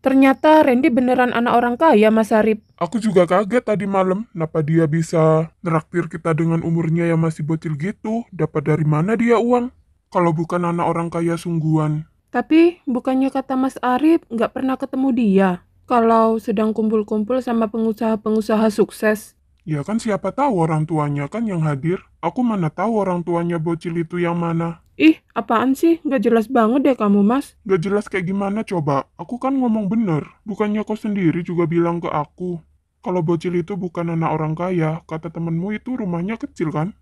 Ternyata Randy beneran anak orang kaya, Mas Arif. Aku juga kaget tadi malam, kenapa dia bisa neraktir kita dengan umurnya yang masih bocil gitu? Dapat dari mana dia uang? Kalau bukan anak orang kaya sungguhan. Tapi bukannya kata Mas Arif nggak pernah ketemu dia kalau sedang kumpul-kumpul sama pengusaha-pengusaha sukses. Ya kan siapa tahu orang tuanya kan yang hadir. Aku mana tahu orang tuanya bocil itu yang mana. Ih, apaan sih? Nggak jelas banget deh kamu, Mas. Gak jelas kayak gimana coba. Aku kan ngomong bener. Bukannya kau sendiri juga bilang ke aku. Kalau bocil itu bukan anak orang kaya, kata temenmu itu rumahnya kecil kan?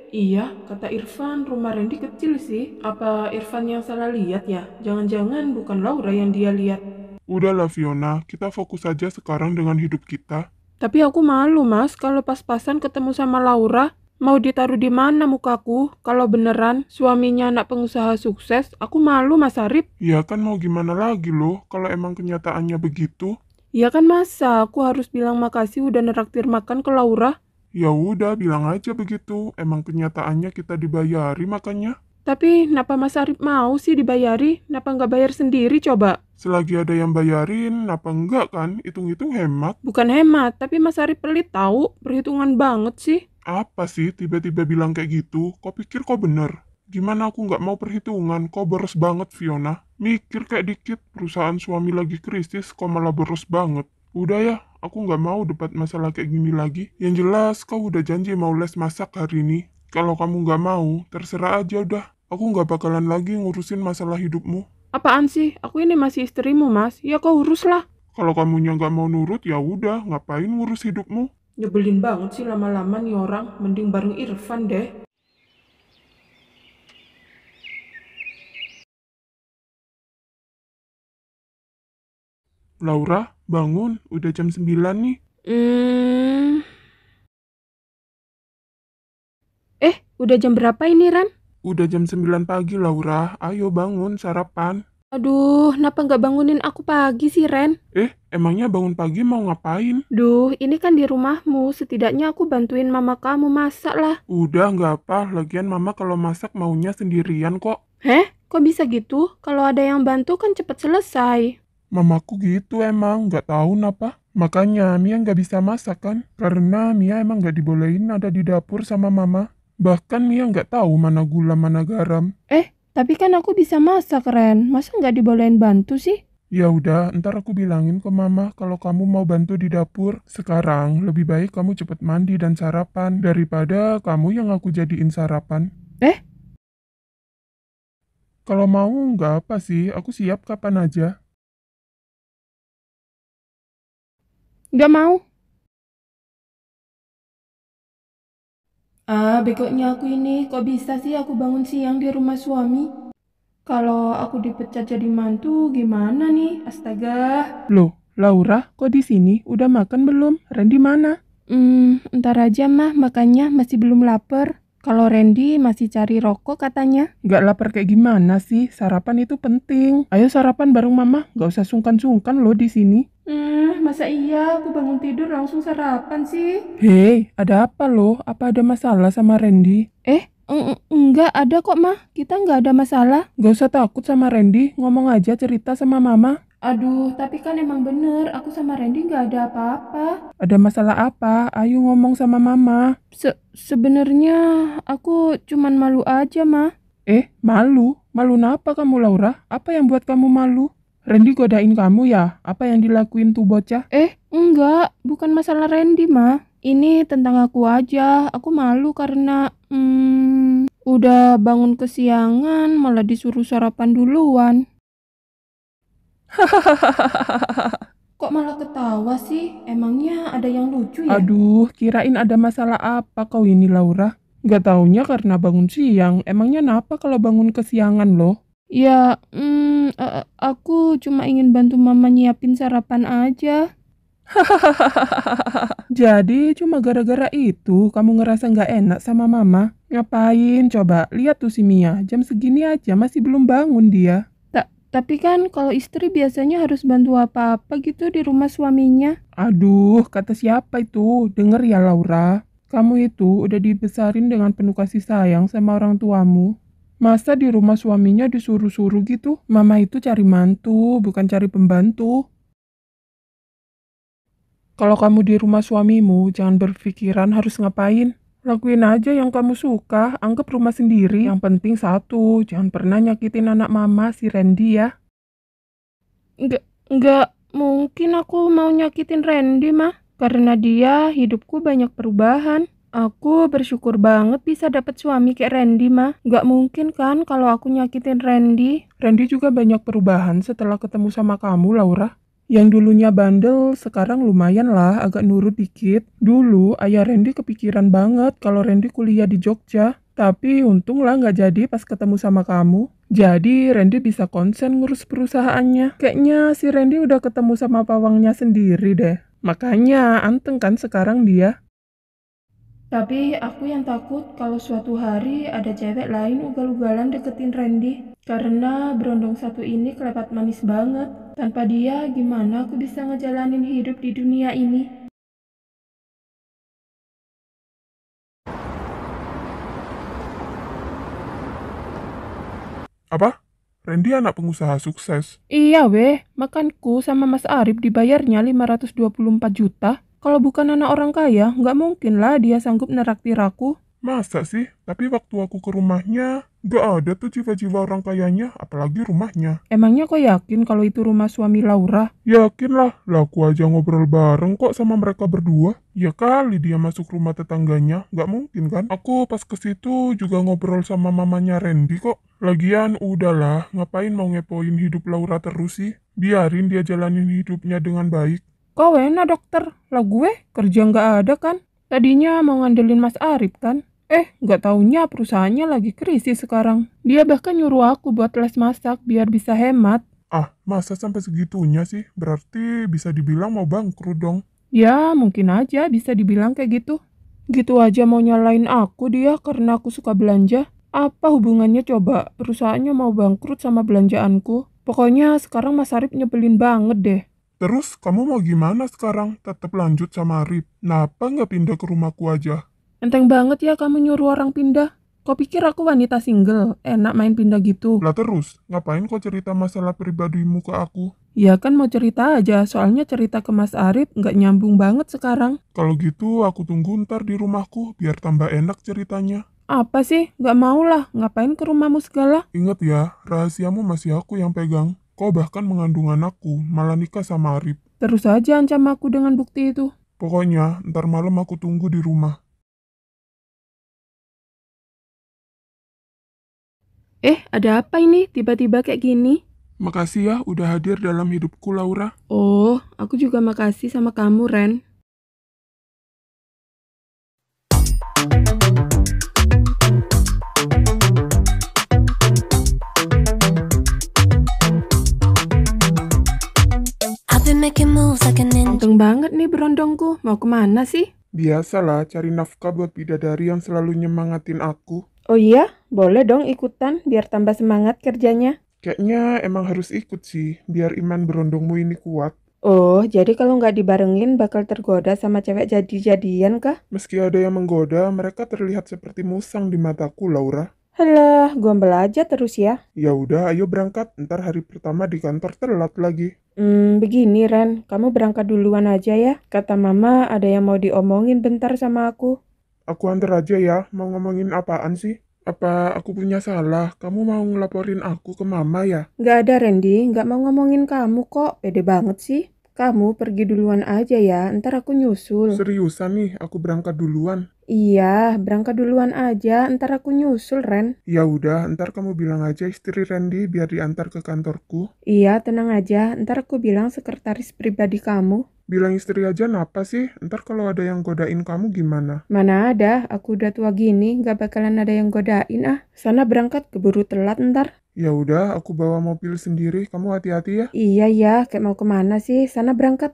Iya, kata Irfan rumah Randy kecil sih. Apa Irfan yang salah lihat ya? Jangan-jangan bukan Laura yang dia lihat. Udahlah Fiona, kita fokus aja sekarang dengan hidup kita. Tapi aku malu, Mas, kalau pas-pasan ketemu sama Laura. Mau ditaruh di mana mukaku? Kalau beneran suaminya anak pengusaha sukses, aku malu, Mas Arif. Ya kan mau gimana lagi loh, kalau emang kenyataannya begitu. Ya kan masa aku harus bilang makasih udah neraktir makan ke Laura? Ya udah, bilang aja begitu. Emang kenyataannya kita dibayari makanya. Tapi kenapa Mas Arif mau sih dibayari? Kenapa nggak bayar sendiri coba? Selagi ada yang bayarin, apa enggak kan? Hitung-hitung hemat. Bukan hemat, tapi Mas Arif pelit tahu. Perhitungan banget sih. Apa sih tiba-tiba bilang kayak gitu? Kau pikir kau bener? Gimana aku nggak mau perhitungan? Kau boros banget, Fiona. Mikir kayak dikit, perusahaan suami lagi krisis, kau malah boros banget. Udah ya, aku nggak mau debat masalah kayak gini lagi. Yang jelas, kau udah janji mau les masak hari ini. Kalau kamu nggak mau, terserah aja udah. Aku nggak bakalan lagi ngurusin masalah hidupmu. Apaan sih? Aku ini masih istrimu, Mas. Ya kau uruslah. Kalau kamunya nggak mau nurut, ya udah, ngapain ngurus hidupmu? Nyebelin banget sih lama-lama nih orang. Mending bareng Irfan deh. Laura, bangun, udah jam 9 nih. Hmm... Udah jam berapa ini, Ran? Udah jam 9 pagi, Laura. Ayo bangun, sarapan. Aduh, kenapa nggak bangunin aku pagi sih, Ren? Emangnya bangun pagi mau ngapain? Duh, ini kan di rumahmu. Setidaknya aku bantuin mama kamu masak lah. Udah, nggak apa. Lagian mama kalau masak maunya sendirian kok. Kok bisa gitu? Kalau ada yang bantu kan cepet selesai. Mamaku gitu emang, nggak tahu napa. Makanya Mia nggak bisa masak kan? Karena Mia emang nggak dibolehin ada di dapur sama mama. Bahkan Mia nggak tahu mana gula mana garam. Tapi kan aku bisa masak, Ren. Masa nggak dibolehin bantu sih? Ya udah, ntar aku bilangin ke mama kalau kamu mau bantu di dapur. Sekarang lebih baik kamu cepet mandi dan sarapan daripada kamu yang aku jadiin sarapan. Kalau mau nggak apa sih, aku siap kapan aja. Nggak mau. Begonya aku ini. Kok bisa sih aku bangun siang di rumah suami? Kalau aku dipecat jadi mantu, gimana nih? Astaga. Loh, Laura, kok di sini? Udah makan belum? Randy mana? Ntar aja mah, makanya masih belum lapar. Kalau Randy masih cari rokok katanya. Nggak lapar kayak gimana sih? Sarapan itu penting. Ayo sarapan bareng mama, nggak usah sungkan-sungkan loh di sini. Masa iya aku bangun tidur langsung sarapan sih? Hei, ada apa loh? Apa ada masalah sama Randy? Enggak ada kok mah, kita nggak ada masalah. Nggak usah takut sama Randy, ngomong aja cerita sama mama. Aduh, tapi kan emang bener, aku sama Randy nggak ada apa-apa. Ada masalah apa? Ayo ngomong sama mama. Sebenarnya aku cuman malu aja mah. Malu? Malu napa kamu, Laura? Apa yang buat kamu malu? Randy godain kamu ya? Apa yang dilakuin tuh bocah? Enggak, bukan masalah Randy mah. Ini tentang aku aja. Aku malu karena udah bangun kesiangan malah disuruh sarapan duluan. Kok malah ketawa sih? Emangnya ada yang lucu ya? Aduh, kirain ada masalah apa kau ini, Laura? Nggak taunya karena bangun siang. Emangnya napa kalau bangun kesiangan loh? Ya, aku cuma ingin bantu mama nyiapin sarapan aja. Jadi cuma gara-gara itu kamu ngerasa nggak enak sama mama? Ngapain coba? Lihat tuh si Mia, jam segini aja masih belum bangun dia. Tapi kan kalau istri biasanya harus bantu apa-apa gitu di rumah suaminya. Aduh, kata siapa itu? Denger ya Laura, kamu itu udah dibesarin dengan penuh kasih sayang sama orang tuamu. Masa di rumah suaminya disuruh-suruh gitu? Mama itu cari mantu, bukan cari pembantu. Kalau kamu di rumah suamimu, jangan berpikiran harus ngapain. Lakuin aja yang kamu suka, anggap rumah sendiri. Yang penting satu, jangan pernah nyakitin anak mama si Randy ya. Nggak mungkin aku mau nyakitin Randy, mah. Karena dia hidupku banyak perubahan. Aku bersyukur banget bisa dapet suami kayak Randy, mah. Nggak mungkin kan kalau aku nyakitin Randy. Randy juga banyak perubahan setelah ketemu sama kamu, Laura. Yang dulunya bandel, sekarang lumayan lah, agak nurut dikit. Dulu, ayah Randy kepikiran banget kalau Randy kuliah di Jogja. Tapi untunglah nggak jadi pas ketemu sama kamu. Jadi Randy bisa konsen ngurus perusahaannya. Kayaknya si Randy udah ketemu sama pawangnya sendiri deh. Makanya anteng kan sekarang dia. Tapi aku yang takut kalau suatu hari ada cewek lain ugal-ugalan deketin Randy. Karena berondong satu ini kelewat manis banget. Tanpa dia, gimana aku bisa ngejalanin hidup di dunia ini? Apa? Randy anak pengusaha sukses. Iya weh, makanku sama Mas Arif dibayarnya 524 juta. Kalau bukan anak orang kaya, nggak mungkin lah dia sanggup neraktir aku. Masa sih? Tapi waktu aku ke rumahnya, nggak ada tuh jiwa-jiwa orang kayanya, apalagi rumahnya. Emangnya kau yakin kalau itu rumah suami Laura? Yakin lah aku aja ngobrol bareng kok sama mereka berdua. Ya kali dia masuk rumah tetangganya, nggak mungkin kan? Aku pas ke situ juga ngobrol sama mamanya Randy kok. Lagian udahlah, ngapain mau ngepoin hidup Laura terus sih? Biarin dia jalanin hidupnya dengan baik. Kau enak dokter, lah gue kerja nggak ada kan? Tadinya mau ngandelin Mas Arif kan? Nggak taunya perusahaannya lagi krisis sekarang. Dia bahkan nyuruh aku buat les masak biar bisa hemat. Ah, masa sampai segitunya sih? Berarti bisa dibilang mau bangkrut dong. Ya, mungkin aja bisa dibilang kayak gitu. Gitu aja mau nyalain aku dia karena aku suka belanja. Apa hubungannya coba? Perusahaannya mau bangkrut sama belanjaanku. Pokoknya sekarang Mas Arif nyebelin banget deh. Terus kamu mau gimana sekarang? Tetap lanjut sama Arif? Kenapa nggak pindah ke rumahku aja? Enteng banget ya kamu nyuruh orang pindah. Kau pikir aku wanita single? Enak main pindah gitu. Lah terus, ngapain kau cerita masalah pribadimu ke aku? Ya kan mau cerita aja, soalnya cerita ke Mas Arif nggak nyambung banget sekarang. Kalau gitu aku tunggu ntar di rumahku biar tambah enak ceritanya. Apa sih? Nggak mau lah, ngapain ke rumahmu segala? Ingat ya, rahasiamu masih aku yang pegang. Kau bahkan mengandung anakku, malah nikah sama Arif. Terus aja ancam aku dengan bukti itu. Pokoknya, ntar malam aku tunggu di rumah. Ada apa ini? Tiba-tiba kayak gini? Makasih ya udah hadir dalam hidupku, Laura. Oh, aku juga makasih sama kamu, Ren. Untung banget nih berondongku. Mau kemana sih? Biasalah cari nafkah buat bidadari yang selalu nyemangatin aku. Oh iya, boleh dong ikutan biar tambah semangat kerjanya. Kayaknya emang harus ikut sih, biar iman berondongmu ini kuat. Oh, jadi kalau nggak dibarengin bakal tergoda sama cewek jadi-jadian kah? Meski ada yang menggoda, mereka terlihat seperti musang di mataku, Laura. Halah, gombal aja terus ya. Ya udah, ayo berangkat. Ntar hari pertama di kantor telat lagi. Begini Ren, kamu berangkat duluan aja ya. Kata mama ada yang mau diomongin bentar sama aku. Aku antar aja ya, mau ngomongin apaan sih? Apa aku punya salah? Kamu mau ngelaporin aku ke mama ya? Nggak ada Randy, nggak mau ngomongin kamu kok. Pede banget sih. Kamu pergi duluan aja ya, ntar aku nyusul. Seriusan nih, aku berangkat duluan. Iya, berangkat duluan aja, ntar aku nyusul Ren. Ya udah, ntar kamu bilang aja istri Randy biar diantar ke kantorku. Iya, tenang aja, ntar aku bilang sekretaris pribadi kamu. Bilang istri aja napa sih? Ntar kalau ada yang godain kamu gimana? Mana ada, aku udah tua gini, nggak bakalan ada yang godain ah. Sana berangkat, keburu telat ntar. Ya udah, aku bawa mobil sendiri. Kamu hati-hati ya. Iya ya, kayak mau kemana sih? Sana berangkat.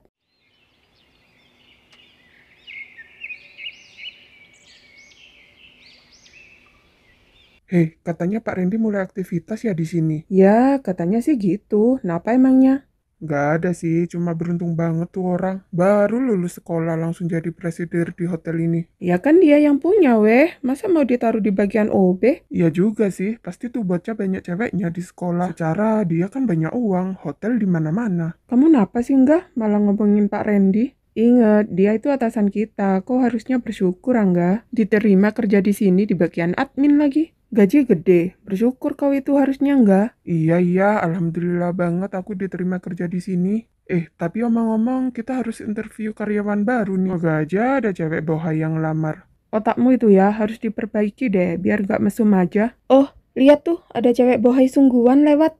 Hei, katanya Pak Randy mulai aktivitas ya di sini. Ya, katanya sih gitu. Kenapa emangnya? Nggak ada sih, cuma beruntung banget tuh orang. Baru lulus sekolah langsung jadi presiden di hotel ini. Ya kan dia yang punya weh. Masa mau ditaruh di bagian OB? Iya juga sih, pasti tuh bocah banyak ceweknya di sekolah. Secara dia kan banyak uang, hotel di mana-mana. Kamu kenapa sih enggak malah ngomongin Pak Randy? Ingat, dia itu atasan kita. Kau harusnya bersyukur, Angga. Diterima kerja di sini di bagian admin lagi. Gaji gede. Bersyukur kau itu harusnya, Angga. Iya, alhamdulillah banget aku diterima kerja di sini. Tapi omong-omong, kita harus interview karyawan baru nih. Moga aja ada cewek bohai yang lamar. Otakmu itu ya harus diperbaiki deh, biar gak mesum aja. Oh, lihat tuh, ada cewek bohai sungguhan lewat.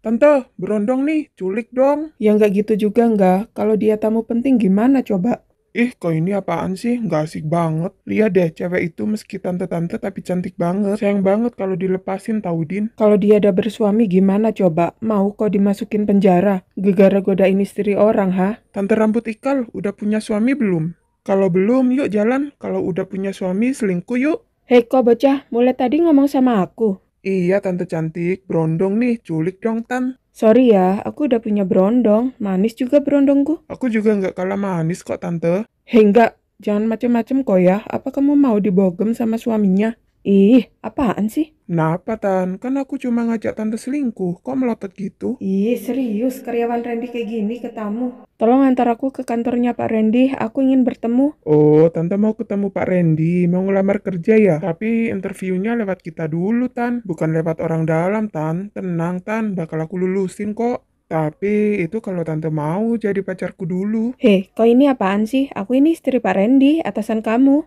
Tante, berondong nih, culik dong. Ya nggak gitu juga nggak. Kalau dia tamu penting gimana coba? Kok ini apaan sih? Nggak asik banget. Lihat deh, cewek itu meski tante-tante tapi cantik banget. Sayang banget kalau dilepasin tau, Din. Kalau dia udah bersuami gimana coba? Mau kau dimasukin penjara? Gegara godain istri orang, ha? Tante rambut ikal, udah punya suami belum? Kalau belum, yuk jalan. Kalau udah punya suami, selingkuh yuk. Hei kok bocah, mulai tadi ngomong sama aku. Iya, tante cantik. Berondong nih, culik dong, Tan. Sorry ya, aku udah punya berondong. Manis juga berondongku. Aku juga nggak kalah manis kok, Tante. Hei enggak, jangan macem-macem kok ya. Apa kamu mau dibogem sama suaminya? Ih, apaan sih? Kenapa, Tan? Kan aku cuma ngajak Tante selingkuh. Kok melotot gitu? Ih, serius karyawan Randy kayak gini ke tamu. Tolong antar aku ke kantornya Pak Randy, aku ingin bertemu. Oh, Tante mau ketemu Pak Randy. Mau ngelamar kerja ya? Tapi interviewnya lewat kita dulu, Tan. Bukan lewat orang dalam, Tan. Tenang, Tan. Bakal aku lulusin kok. Tapi itu kalau Tante mau jadi pacarku dulu. Hei, kau ini apaan sih? Aku ini istri Pak Randy, atasan kamu.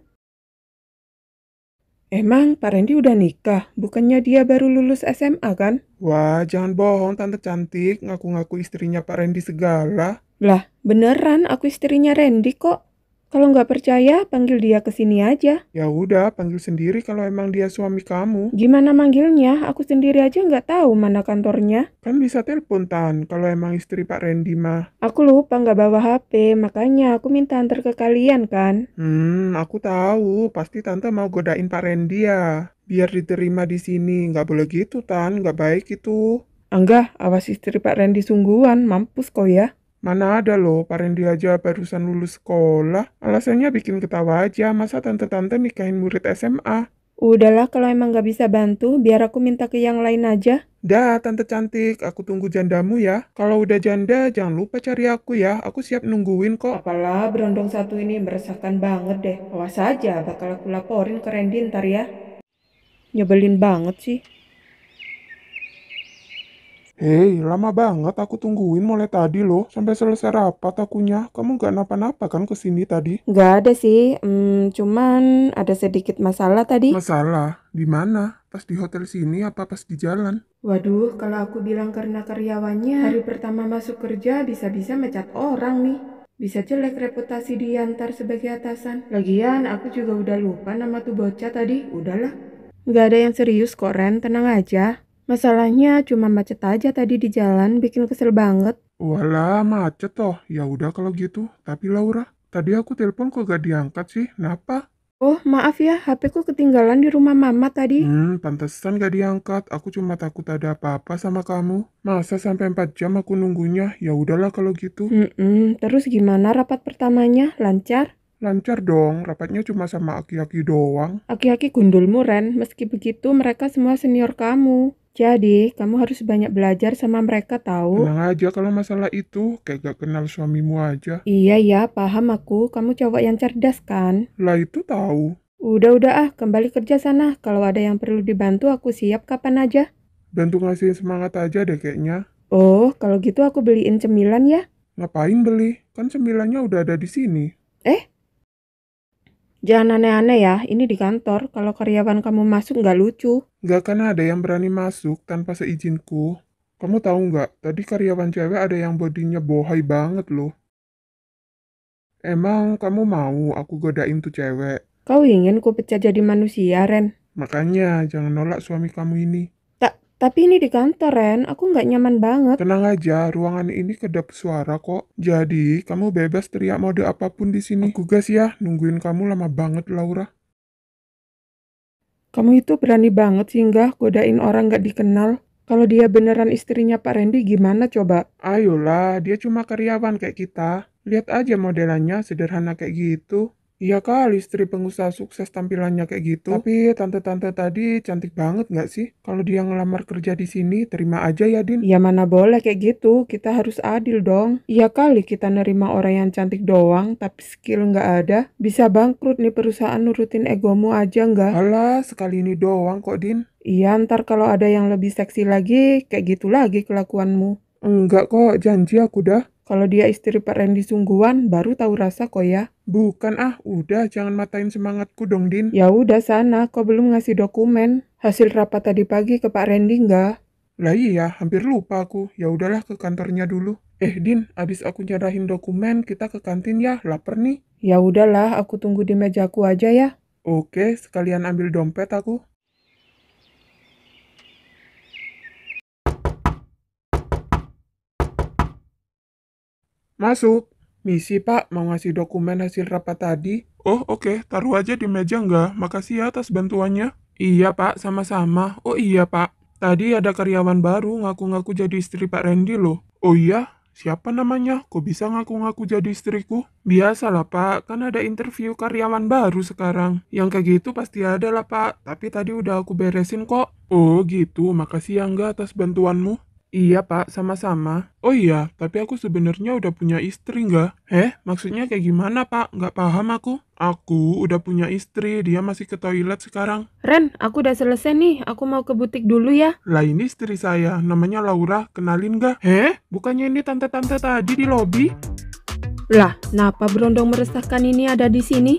Emang Pak Randy udah nikah? Bukannya dia baru lulus SMA kan? Wah, jangan bohong, Tante cantik. Ngaku-ngaku istrinya Pak Randy segala. Lah, beneran aku istrinya Randy kok. Kalau nggak percaya, panggil dia ke sini aja. Ya udah, panggil sendiri kalau emang dia suami kamu. Gimana manggilnya? Aku sendiri aja nggak tahu mana kantornya. Kan bisa telepon, Tan, kalau emang istri Pak Randy mah. Aku lupa nggak bawa HP, makanya aku minta antar ke kalian kan. Aku tahu. Pasti Tante mau godain Pak Randy ya. Biar diterima di sini. Nggak boleh gitu, Tan. Nggak baik itu. Enggak, awas istri Pak Randy sungguhan, mampus kau ya. Mana ada loh, Pak Randy aja barusan lulus sekolah. Alasannya bikin ketawa aja. Masa tante-tante nikahin murid SMA? Udahlah, kalau emang nggak bisa bantu, biar aku minta ke yang lain aja. Dah, Tante cantik, aku tunggu jandamu ya. Kalau udah janda, jangan lupa cari aku ya. Aku siap nungguin kok. Apalah, berondong satu ini meresahkan banget deh. Awas aja, bakal aku laporin ke Randy ntar ya. Nyebelin banget sih. Hei, lama banget aku tungguin mulai tadi loh. Sampai selesai rapat akunya. Kamu gak napa-napa kan kesini tadi? Nggak ada sih, cuman ada sedikit masalah tadi. Masalah? Di mana? Pas di hotel sini apa pas di jalan? Waduh, kalau aku bilang karena karyawannya hari pertama masuk kerja bisa-bisa mecat orang nih. Bisa jelek reputasi dia ntar sebagai atasan. Lagian aku juga udah lupa nama tuh bocah tadi. Udahlah. Nggak ada yang serius kok Ren, tenang aja. Masalahnya cuma macet aja tadi di jalan, bikin kesel banget. Walah, macet toh. Ya udah kalau gitu. Tapi Laura, tadi aku telepon kok gak diangkat sih. Kenapa? Oh, maaf ya, HP ku ketinggalan di rumah mama tadi. Pantesan gak diangkat. Aku cuma takut ada apa-apa sama kamu. Masa sampai 4 jam aku nunggunya? Ya udahlah kalau gitu. Terus gimana rapat pertamanya? Lancar? Lancar dong, rapatnya cuma sama aki-aki doang. Aki-aki gundulmu Ren, meski begitu mereka semua senior kamu. Jadi, kamu harus banyak belajar sama mereka tahu. Tenang aja kalau masalah itu, kayak gak kenal suamimu aja. Iya ya, paham aku. Kamu cowok yang cerdas kan? Lah itu tahu. Udah kembali kerja sana. Kalau ada yang perlu dibantu, aku siap kapan aja. Bantu ngasihin semangat aja deh kayaknya. Oh, kalau gitu aku beliin cemilan ya. Ngapain beli? Kan cemilannya udah ada di sini. Jangan aneh-aneh ya, ini di kantor. Kalau karyawan kamu masuk nggak lucu. Gak kan ada yang berani masuk tanpa seizinku. Kamu tahu nggak, tadi karyawan cewek ada yang bodinya bohai banget loh. Emang kamu mau aku godain tuh cewek? Kau ingin ku pecah jadi manusia, Ren? Makanya jangan nolak suami kamu ini. Tapi ini di kantor, Ren. Aku nggak nyaman banget. Tenang aja, ruangan ini kedap suara kok. Jadi, kamu bebas teriak mode apapun di sini. Aku gas ya, nungguin kamu lama banget, Laura. Kamu itu berani banget sih nggak godain orang nggak dikenal. Kalau dia beneran istrinya Pak Randy gimana coba? Ayolah, dia cuma karyawan kayak kita. Lihat aja modelannya sederhana kayak gitu. Iya kali istri pengusaha sukses tampilannya kayak gitu. Tapi tante-tante tadi cantik banget nggak sih? Kalau dia ngelamar kerja di sini, terima aja ya, Din. Ya mana boleh kayak gitu, kita harus adil dong. Iya kali kita nerima orang yang cantik doang, tapi skill nggak ada. Bisa bangkrut nih perusahaan nurutin egomu aja nggak? Alah, sekali ini doang kok, Din. Iya ntar kalau ada yang lebih seksi lagi, kayak gitu lagi kelakuanmu. Enggak kok, janji aku dah. Kalau dia istri Pak Randy sungguhan, baru tahu rasa kok ya. Bukan udah jangan matain semangatku dong, Din. Ya udah sana, kok belum ngasih dokumen? Hasil rapat tadi pagi ke Pak Randy nggak? Lah iya, hampir lupa aku. Ya udahlah ke kantornya dulu. Din, abis aku nyerahin dokumen, kita ke kantin ya, lapar nih. Ya udahlah, aku tunggu di mejaku aja ya. Oke, sekalian ambil dompet aku. Masuk. Misi Pak, mau ngasih dokumen hasil rapat tadi. Oh oke, taruh aja di meja nggak? Makasih ya atas bantuannya. Iya Pak, sama-sama. Oh iya Pak, tadi ada karyawan baru ngaku-ngaku jadi istri Pak Randy loh. Oh iya? Siapa namanya? Kok bisa ngaku-ngaku jadi istriku? Biasalah Pak, kan ada interview karyawan baru sekarang. Yang kayak gitu pasti ada lah Pak, tapi tadi udah aku beresin kok. Oh gitu, makasih ya nggak atas bantuanmu. Iya Pak, sama-sama. Oh iya, tapi aku sebenarnya udah punya istri nggak? Maksudnya kayak gimana Pak? Nggak paham aku. Aku udah punya istri, dia masih ke toilet sekarang. Ren, aku udah selesai nih. Aku mau ke butik dulu ya. Lah ini istri saya, namanya Laura, kenalin nggak? Bukannya ini tante-tante tadi di lobi? Lah, kenapa berondong meresahkan ini ada di sini?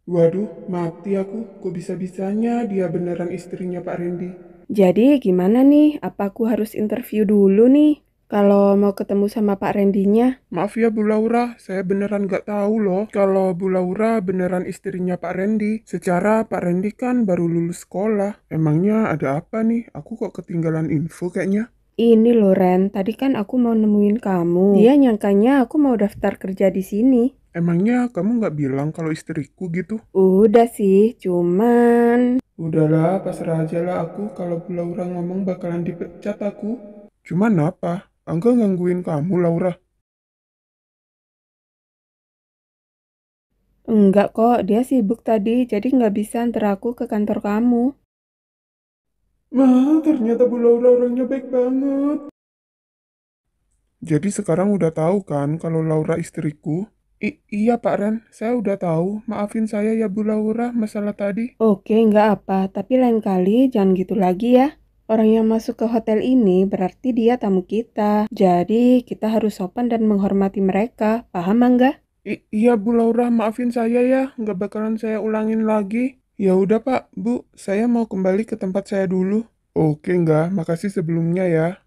Waduh, mati aku. Kok bisa-bisanya dia beneran istrinya Pak Randy? Jadi gimana nih? Apa aku harus interview dulu nih? Kalau mau ketemu sama Pak Randy-nya? Maaf ya Bu Laura, saya beneran nggak tahu loh kalau Bu Laura beneran istrinya Pak Randy. Secara Pak Randy kan baru lulus sekolah. Emangnya ada apa nih? Aku kok ketinggalan info kayaknya. Ini loh Ren, tadi kan aku mau nemuin kamu. Dia nyangkanya aku mau daftar kerja di sini. Emangnya kamu nggak bilang kalau istriku gitu? Udah sih, cuman... Udahlah, pasrah aja lah aku kalau Bu Laura ngomong bakalan dipecat aku. Cuman apa? Angga gangguin kamu, Laura. Enggak kok, dia sibuk tadi, jadi nggak bisa antar aku ke kantor kamu. Wah, ternyata Bu Laura orangnya baik banget. Jadi sekarang udah tahu kan kalau Laura istriku? Iya Pak Ren, saya udah tahu. Maafin saya ya Bu Laura masalah tadi. Oke, nggak apa, tapi lain kali jangan gitu lagi ya. Orang yang masuk ke hotel ini berarti dia tamu kita. Jadi kita harus sopan dan menghormati mereka. Paham nggak? Iya Bu Laura, maafin saya ya. Nggak bakalan saya ulangin lagi. Ya udah Pak, Bu, saya mau kembali ke tempat saya dulu. Oke nggak, makasih sebelumnya ya.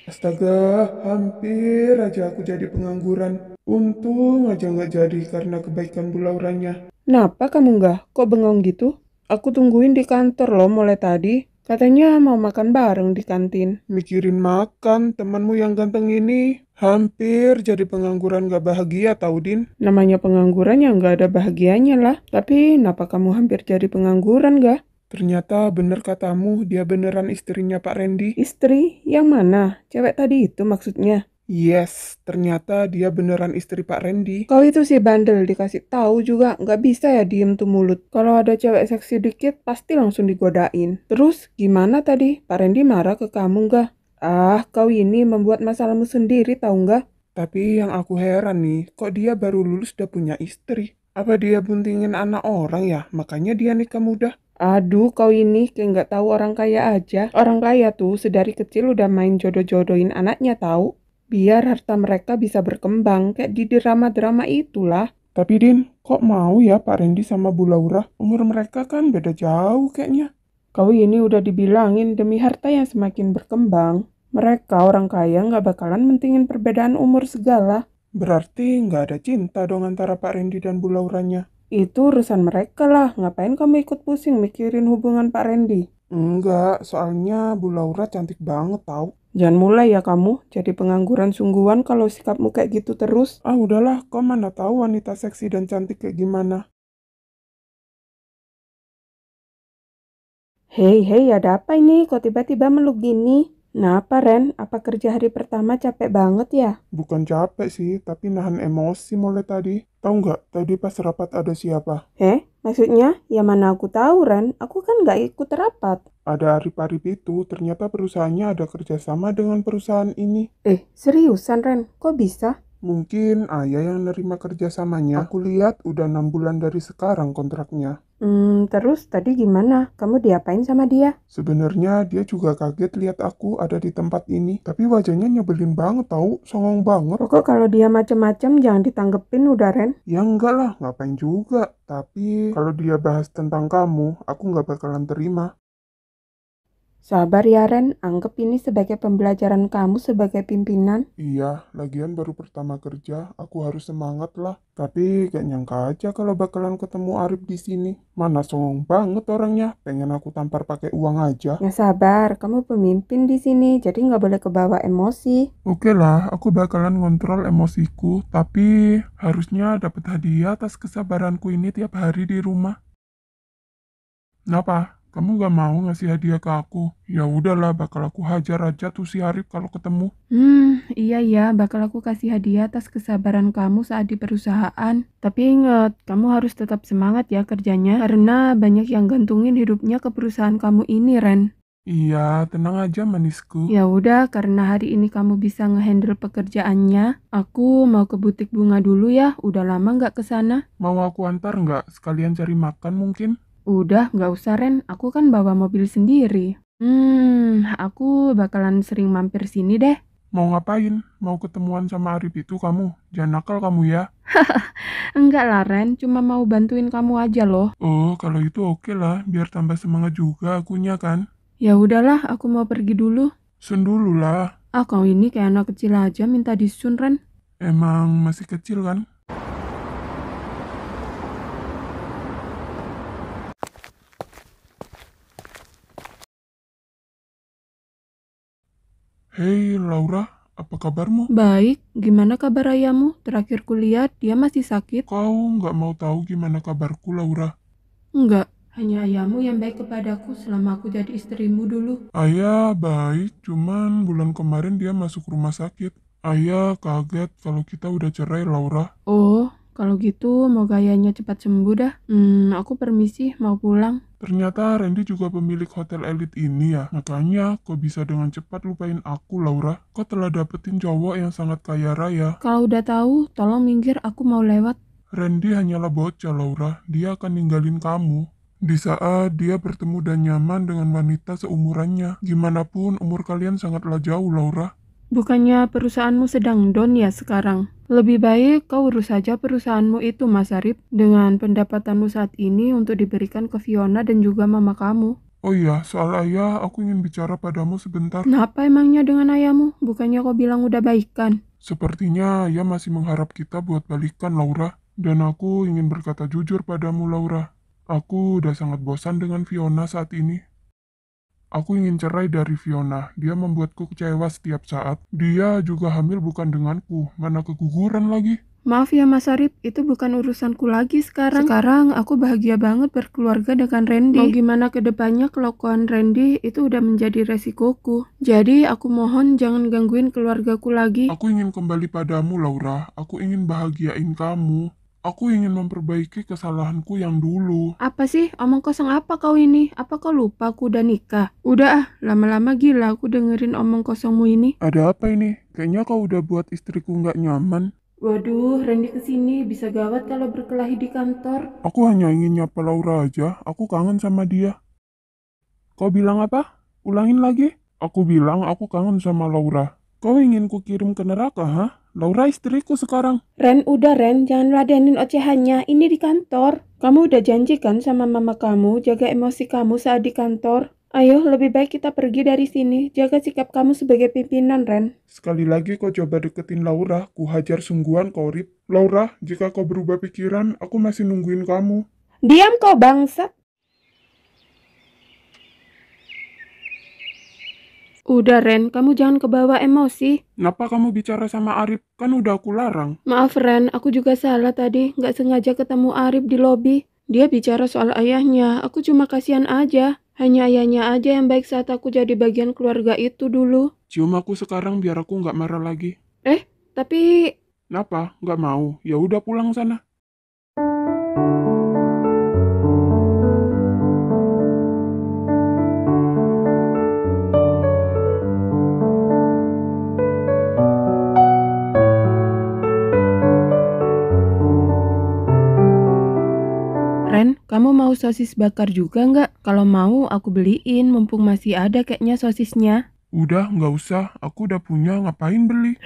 Astaga, hampir aja aku jadi pengangguran. Untung aja nggak jadi karena kebaikan Bu Lauranya. Kenapa kamu nggak? Kok bengong gitu? Aku tungguin di kantor loh mulai tadi. Katanya mau makan bareng di kantin. Mikirin makan, temanmu yang ganteng ini hampir jadi pengangguran gak bahagia tau Din. Namanya pengangguran yang nggak ada bahagianya lah. Tapi kenapa kamu hampir jadi pengangguran nggak? Ternyata bener katamu, dia beneran istrinya Pak Randy. Istri? Yang mana? Cewek tadi itu maksudnya. Yes, ternyata dia beneran istri Pak Randy. Kau itu sih bandel, dikasih tahu juga nggak bisa ya diem tuh mulut. Kalau ada cewek seksi dikit pasti langsung digodain. Terus gimana tadi? Pak Randy marah ke kamu nggak? Ah, kau ini membuat masalahmu sendiri tahu nggak? Tapi yang aku heran nih, kok dia baru lulus udah punya istri? Apa dia buntingin anak orang ya? Makanya dia nikah muda. Aduh, kau ini kayak nggak tahu orang kaya aja. Orang kaya tuh sedari kecil udah main jodoh-jodohin anaknya tahu. Biar harta mereka bisa berkembang kayak di drama-drama itulah. Tapi Din, kok mau ya Pak Randy sama Bu Laura? Umur mereka kan beda jauh kayaknya. Kau ini udah dibilangin demi harta yang semakin berkembang. Mereka orang kaya nggak bakalan mentingin perbedaan umur segala. Berarti nggak ada cinta dong antara Pak Randy dan Bu Lauranya. Itu urusan mereka lah. Ngapain kamu ikut pusing mikirin hubungan Pak Randy? Enggak, soalnya Bu Laura cantik banget tau. Jangan mulai ya kamu jadi pengangguran sungguhan kalau sikapmu kayak gitu terus. Udahlah, kau mana tahu wanita seksi dan cantik kayak gimana. Hei, hei, ada apa ini? Kok tiba-tiba meluk gini? Kenapa, Ren? Apa kerja hari pertama capek banget ya? Bukan capek sih, tapi nahan emosi mulai tadi. Tahu nggak, tadi pas rapat ada siapa? Maksudnya? Ya mana aku tahu, Ren. Aku kan nggak ikut rapat. Ada Arif-Arif itu, ternyata perusahaannya ada kerjasama dengan perusahaan ini. Seriusan, Ren? Kok bisa? Mungkin ayah yang nerima kerjasamanya. Aku lihat udah 6 bulan dari sekarang kontraknya. Terus tadi gimana? Kamu diapain sama dia? Sebenarnya dia juga kaget lihat aku ada di tempat ini. Tapi wajahnya nyebelin banget tahu, songong banget. Pokok kalau dia macem-macem jangan ditanggepin udah, Ren. Ya enggak lah, ngapain juga. Tapi kalau dia bahas tentang kamu, aku nggak bakalan terima. Sabar ya, Ren. Anggap ini sebagai pembelajaran kamu sebagai pimpinan. Iya, lagian baru pertama kerja, aku harus semangat lah. Tapi gak nyangka aja kalau bakalan ketemu Arif di sini. Mana songong banget orangnya, pengen aku tampar pakai uang aja. Ya sabar, kamu pemimpin di sini, jadi nggak boleh kebawa emosi. Oke lah, aku bakalan ngontrol emosiku, tapi harusnya dapat hadiah atas kesabaranku ini tiap hari di rumah. Kenapa? Kamu gak mau ngasih hadiah ke aku? Ya udahlah, bakal aku hajar aja tuh si Arif kalau ketemu. Iya, bakal aku kasih hadiah atas kesabaran kamu saat di perusahaan. Tapi ingat, kamu harus tetap semangat ya kerjanya, karena banyak yang gantungin hidupnya ke perusahaan kamu ini, Ren. Iya, tenang aja manisku. Ya udah, karena hari ini kamu bisa ngehandle pekerjaannya, aku mau ke butik bunga dulu ya. Udah lama nggak ke sana. Mau aku antar nggak? Sekalian cari makan mungkin? Udah, nggak usah, Ren. Aku kan bawa mobil sendiri. Aku bakalan sering mampir sini deh. Mau ngapain? Mau ketemuan sama Arif itu kamu? Jangan nakal kamu ya. Enggak lah, Ren. Cuma mau bantuin kamu aja loh. Oh, kalau itu oke lah, biar tambah semangat juga akunya kan. Ya udahlah, aku mau pergi dulu. Sun dulu lah. Kau ini kayak anak kecil aja minta disun, Ren. Emang masih kecil kan? Hei Laura, apa kabarmu? Baik, gimana kabar ayahmu? Terakhir kulihat dia masih sakit. Kau nggak mau tahu gimana kabarku Laura? Enggak, hanya ayahmu yang baik kepadaku selama aku jadi istrimu dulu. Ayah baik, cuman bulan kemarin dia masuk rumah sakit. Ayah kaget kalau kita udah cerai Laura. Oh, kalau gitu mau gayanya cepat sembuh dah. Aku permisi, mau pulang. Ternyata Randy juga pemilik hotel elit ini ya. Makanya kok bisa dengan cepat lupain aku Laura. Kau telah dapetin cowok yang sangat kaya raya. Kalau udah tahu, tolong minggir, aku mau lewat. Randy hanyalah bocah Laura. Dia akan ninggalin kamu di saat dia bertemu dan nyaman dengan wanita seumurannya. Gimanapun umur kalian sangatlah jauh Laura. Bukannya perusahaanmu sedang down ya sekarang? Lebih baik kau urus saja perusahaanmu itu, Mas Arif, dengan pendapatanmu saat ini untuk diberikan ke Fiona dan juga mama kamu. Oh iya, soal ayah, aku ingin bicara padamu sebentar. Kenapa emangnya dengan ayahmu? Bukannya kau bilang udah baikan? Sepertinya ia masih mengharap kita buat balikan, Laura. Dan aku ingin berkata jujur padamu, Laura. Aku udah sangat bosan dengan Fiona saat ini. Aku ingin cerai dari Fiona. Dia membuatku kecewa setiap saat. Dia juga hamil bukan denganku. Mana keguguran lagi. Maaf ya Mas Arif, itu bukan urusanku lagi sekarang. Sekarang aku bahagia banget berkeluarga dengan Randy. Mau gimana ke depannya kelakuan Randy itu udah menjadi resikoku. Jadi aku mohon jangan gangguin keluargaku lagi. Aku ingin kembali padamu, Laura. Aku ingin bahagiain kamu. Aku ingin memperbaiki kesalahanku yang dulu. Apa sih? Omong kosong apa kau ini? Apa kau lupa aku udah nikah? Udah lama-lama gila aku dengerin omong kosongmu ini. Ada apa ini? Kayaknya kau udah buat istriku nggak nyaman. Waduh, Randy kesini bisa gawat kalau berkelahi di kantor. Aku hanya ingin nyapa Laura aja. Aku kangen sama dia. Kau bilang apa? Ulangin lagi. Aku bilang aku kangen sama Laura. Kau ingin ku kirim ke neraka, ha? Laura istriku sekarang. Ren, udah Ren, jangan ladenin ocehannya. Ini di kantor. Kamu udah janji kan sama mama kamu jaga emosi kamu saat di kantor? Ayo, lebih baik kita pergi dari sini. Jaga sikap kamu sebagai pimpinan, Ren. Sekali lagi kau coba deketin Laura, ku hajar sungguhan kau, Rip. Laura, jika kau berubah pikiran, aku masih nungguin kamu. Diam kau bangsat. Udah Ren, kamu jangan kebawa emosi. Kenapa kamu bicara sama Arif? Kan udah aku larang. Maaf Ren, aku juga salah tadi. Nggak sengaja ketemu Arif di lobi. Dia bicara soal ayahnya, aku cuma kasihan aja. Hanya ayahnya aja yang baik saat aku jadi bagian keluarga itu dulu. Cium aku sekarang biar aku nggak marah lagi. Tapi Kenapa? Nggak mau? Ya udah pulang sana. Ren, kamu mau sosis bakar juga nggak? Kalau mau, aku beliin, mumpung masih ada kayaknya sosisnya. Udah, nggak usah. Aku udah punya, ngapain beli?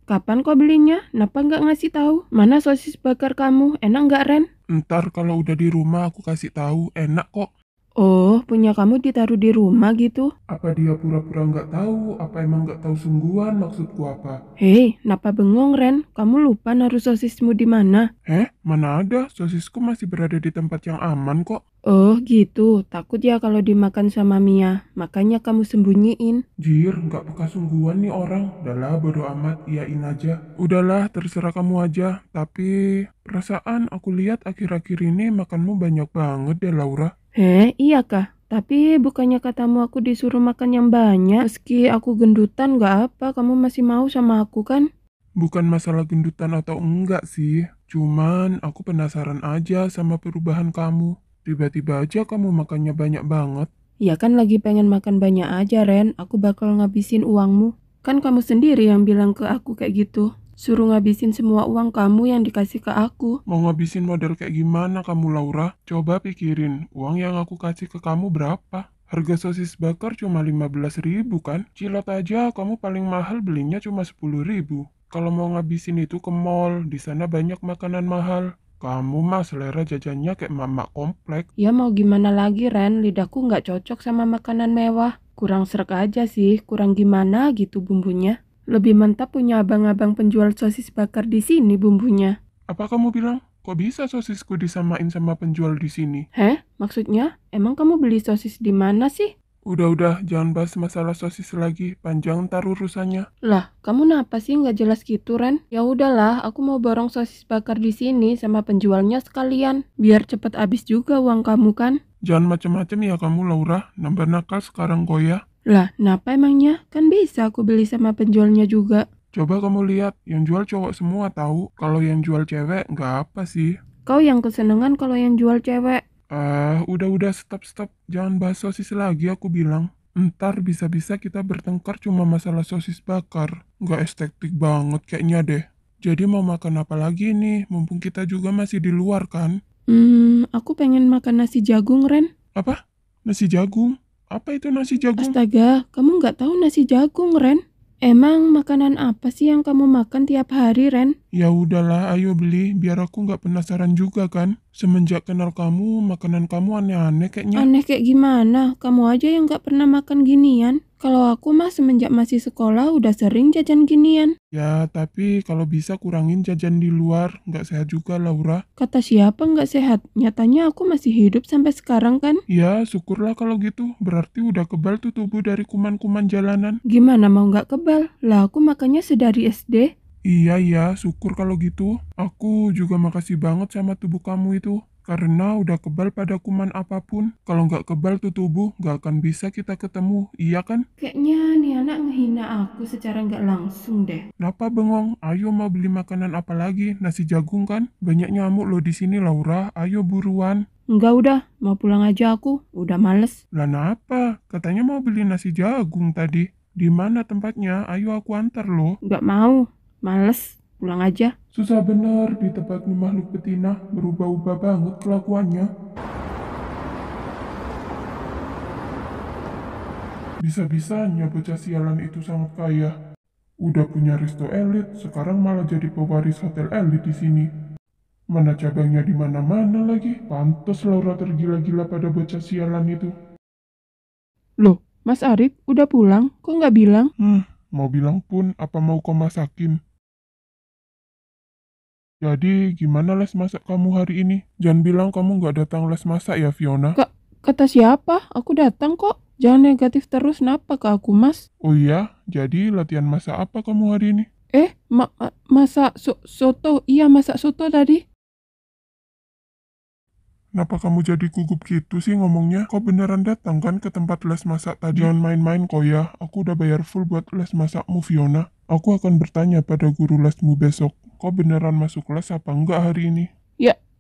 Kapan kau belinya? Kenapa nggak ngasih tahu? Mana sosis bakar kamu? Enak nggak, Ren? Ntar kalau udah di rumah aku kasih tahu. Enak kok. Oh, punya kamu ditaruh di rumah gitu? Apa dia pura-pura nggak tahu? Apa emang nggak tahu sungguhan maksudku apa? Hei, kenapa bengong, Ren? Kamu lupa naruh sosismu di mana? Mana ada? Sosisku masih berada di tempat yang aman kok. Oh, gitu. Takut ya kalau dimakan sama Mia. Makanya kamu sembunyiin. Jir, nggak peka sungguhan nih orang. Udahlah, bodo amat, iyain aja. Udahlah, terserah kamu aja. Tapi, perasaan aku lihat akhir-akhir ini makanmu banyak banget deh, Laura. Iya kah? Tapi bukannya katamu aku disuruh makan yang banyak. Meski aku gendutan gak apa, kamu masih mau sama aku kan? Bukan masalah gendutan atau enggak sih. Cuman, aku penasaran aja sama perubahan kamu. Tiba-tiba aja kamu makannya banyak banget. Ya kan lagi pengen makan banyak aja, Ren. Aku bakal ngabisin uangmu. Kan kamu sendiri yang bilang ke aku kayak gitu. Suruh ngabisin semua uang kamu yang dikasih ke aku. Mau ngabisin model kayak gimana kamu, Laura? Coba pikirin, uang yang aku kasih ke kamu berapa? Harga sosis bakar cuma 15.000 kan? Cilok aja kamu paling mahal belinya cuma 10.000. Kalau mau ngabisin itu ke mall, di sana banyak makanan mahal. Kamu mah selera jajannya kayak mama komplek. Ya mau gimana lagi, Ren. Lidahku nggak cocok sama makanan mewah. Kurang srek aja sih, kurang gimana gitu bumbunya. Lebih mantap punya abang-abang penjual sosis bakar di sini bumbunya. Apa kamu bilang? Kok bisa sosisku disamain sama penjual di sini? Maksudnya? Emang kamu beli sosis di mana sih? Udah, jangan bahas masalah sosis lagi. Panjang ntar urusannya. Lah, kamu napa sih nggak jelas gitu, Ren? Ya udahlah, aku mau borong sosis bakar di sini sama penjualnya sekalian. Biar cepet habis juga uang kamu kan? Jangan macem-macem ya kamu, Laura. Nambah nakal sekarang kok ya. Lah, napa emangnya? Kan bisa aku beli sama penjualnya juga. Coba kamu lihat, yang jual cowok semua tahu. Kalau yang jual cewek, nggak apa sih. Kau yang kesenengan kalau yang jual cewek. Udah, stop. Jangan bahas sosis lagi, aku bilang. Ntar bisa-bisa kita bertengkar cuma masalah sosis bakar. Nggak estetik banget kayaknya deh. Jadi mau makan apa lagi nih, mumpung kita juga masih di luar kan? Aku pengen makan nasi jagung, Ren. Apa? Nasi jagung? Apa itu nasi jagung? Astaga, kamu nggak tahu nasi jagung, Ren? Emang makanan apa sih yang kamu makan tiap hari, Ren? Ya udahlah, ayo beli, biar aku nggak penasaran juga kan. Semenjak kenal kamu, makanan kamu aneh-aneh kayaknya. Aneh kayak gimana? Kamu aja yang nggak pernah makan ginian. Kalau aku mah semenjak masih sekolah udah sering jajan ginian. Ya, tapi kalau bisa kurangin jajan di luar, nggak sehat juga, Laura. Kata siapa nggak sehat? Nyatanya aku masih hidup sampai sekarang kan? Ya, syukurlah kalau gitu. Berarti udah kebal tuh tubuh dari kuman-kuman jalanan. Gimana mau nggak kebal? Lah aku makannya sedari SD. Iya, syukur kalau gitu. Aku juga makasih banget sama tubuh kamu itu. Karena udah kebal pada kuman apapun. Kalau nggak kebal tuh tubuh, nggak akan bisa kita ketemu. Iya kan? Kayaknya nih anak ngehina aku secara nggak langsung deh. Kenapa bengong? Ayo mau beli makanan apa lagi? Nasi jagung kan? Banyak nyamuk loh di sini, Laura. Ayo buruan. Enggak udah, mau pulang aja aku. Udah males. Lah apa? Katanya mau beli nasi jagung tadi. Di mana tempatnya? Ayo aku antar loh. Nggak mau. Males. Pulang aja. Susah bener ditebak nih makhluk betina. Berubah-ubah banget kelakuannya. Bisa-bisanya bocah sialan itu sangat kaya. Udah punya resto elit, sekarang malah jadi pewaris hotel elit di sini. Mana cabangnya di mana-mana lagi. Pantes Laura tergila-gila pada bocah sialan itu. Loh, Mas Arif udah pulang? Kok nggak bilang? Mau bilang pun apa mau kau masakin? Jadi gimana les masak kamu hari ini? Jangan bilang kamu nggak datang les masak ya Fiona. Kata siapa? Aku datang kok. Jangan negatif terus, napa ke aku, Mas? Oh iya, jadi latihan masak apa kamu hari ini? Masak soto. Iya, masak soto tadi. Kenapa kamu jadi gugup gitu sih ngomongnya? Kau beneran datang kan ke tempat les masak tadi? Jangan main-main kok ya, aku udah bayar full buat les masakmu Fiona. Aku akan bertanya pada guru lesmu besok. Kau beneran masuk les apa enggak hari ini?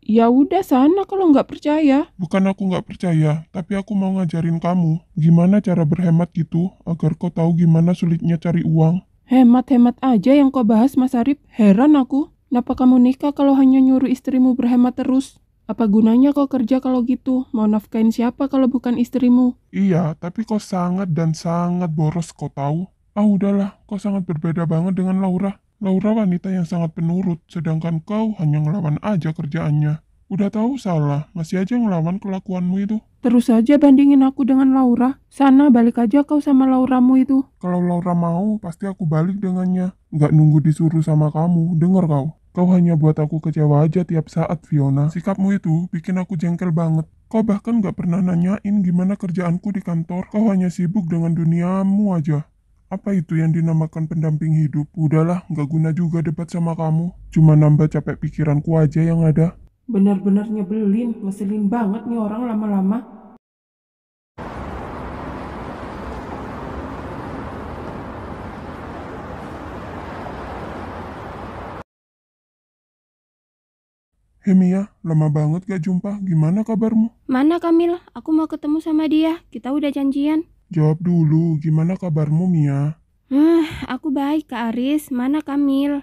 Ya udah sana kalau nggak percaya. Bukan aku nggak percaya, tapi aku mau ngajarin kamu gimana cara berhemat gitu, agar kau tahu gimana sulitnya cari uang. Hemat-hemat aja yang kau bahas, Mas Arif. Heran aku. Kenapa kamu nikah kalau hanya nyuruh istrimu berhemat terus? Apa gunanya kau kerja kalau gitu? Mau nafkain siapa kalau bukan istrimu? Iya, tapi kau sangat dan sangat boros kau tahu. Ah udahlah, kau sangat berbeda banget dengan Laura. Laura wanita yang sangat penurut, sedangkan kau hanya ngelawan aja kerjaannya. Udah tahu salah, masih aja ngelawan kelakuanmu itu. Terus saja bandingin aku dengan Laura. Sana balik aja kau sama Lauramu itu. Kalau Laura mau, pasti aku balik dengannya. Nggak nunggu disuruh sama kamu, denger kau. Kau hanya buat aku kecewa aja tiap saat, Fiona. Sikapmu itu bikin aku jengkel banget. Kau bahkan nggak pernah nanyain gimana kerjaanku di kantor. Kau hanya sibuk dengan duniamu aja. Apa itu yang dinamakan pendamping hidup? Udahlah, nggak guna juga debat sama kamu. Cuma nambah capek pikiranku aja yang ada. Benar-benar nyebelin, ngeselin banget nih orang lama-lama. Hei Mia, lama banget gak jumpa. Gimana kabarmu? Mana Kamil? Aku mau ketemu sama dia. Kita udah janjian. Jawab dulu, gimana kabarmu Mia? Aku baik Kak Aris. Mana Kamil?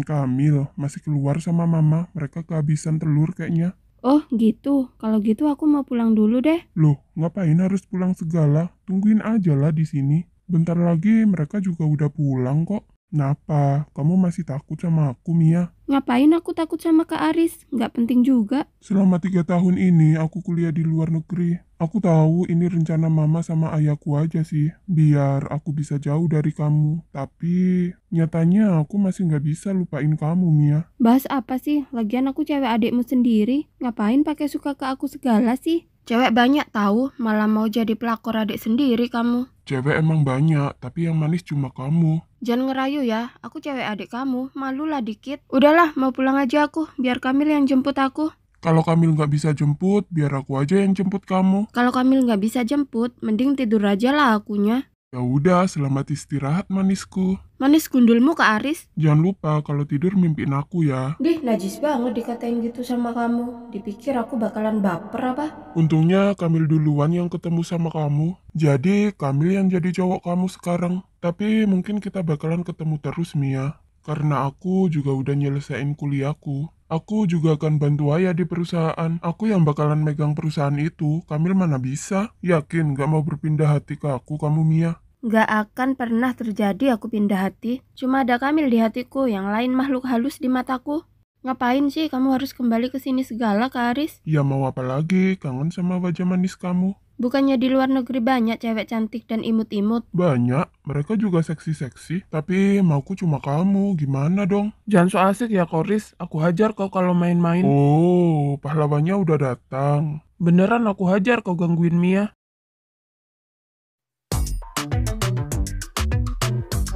Kamil, masih keluar sama mama. Mereka kehabisan telur kayaknya. Oh gitu. Kalau gitu aku mau pulang dulu deh. Loh, ngapain harus pulang segala? Tungguin aja lah di sini. Bentar lagi mereka juga udah pulang kok. Kenapa? Kamu masih takut sama aku, Mia? Ngapain aku takut sama Kak Aris? Nggak penting juga. Selama 3 tahun ini aku kuliah di luar negeri. Aku tahu ini rencana mama sama ayahku aja sih, biar aku bisa jauh dari kamu. Tapi nyatanya aku masih nggak bisa lupain kamu, Mia. Bahas apa sih? Lagian aku cewek adikmu sendiri. Ngapain pakai suka ke aku segala sih? Cewek banyak tahu, malah mau jadi pelakor adik sendiri kamu. Cewek emang banyak, tapi yang manis cuma kamu. Jangan ngerayu ya, aku cewek adik kamu, malulah dikit. Udahlah, mau pulang aja aku, biar Kamil yang jemput aku. Kalau Kamil nggak bisa jemput, biar aku aja yang jemput kamu. Kalau Kamil nggak bisa jemput, mending tidur aja lah akunya. Ya udah, selamat istirahat manisku. Manis gundulmu Kak Aris. Jangan lupa kalau tidur mimpiin aku ya. Dih, najis banget dikatain gitu sama kamu. Dipikir aku bakalan baper apa? Untungnya Kamil duluan yang ketemu sama kamu. Jadi Kamil yang jadi cowok kamu sekarang. Tapi mungkin kita bakalan ketemu terus Mia. Karena aku juga udah nyelesain kuliahku. Aku juga akan bantu ayah di perusahaan. Aku yang bakalan megang perusahaan itu. Kamil mana bisa? Yakin gak mau berpindah hati ke aku kamu Mia? Nggak akan pernah terjadi aku pindah hati. Cuma ada Kamil di hatiku, yang lain makhluk halus di mataku. Ngapain sih kamu harus kembali ke sini segala Kak Aris? Ya mau apa lagi, kangen sama wajah manis kamu. Bukannya di luar negeri banyak cewek cantik dan imut-imut? Banyak, mereka juga seksi-seksi. Tapi mauku cuma kamu, gimana dong? Jangan so asik ya, Koris. Aku hajar kau kalau main-main. Oh, pahlawannya udah datang. Beneran aku hajar kau gangguin Mia.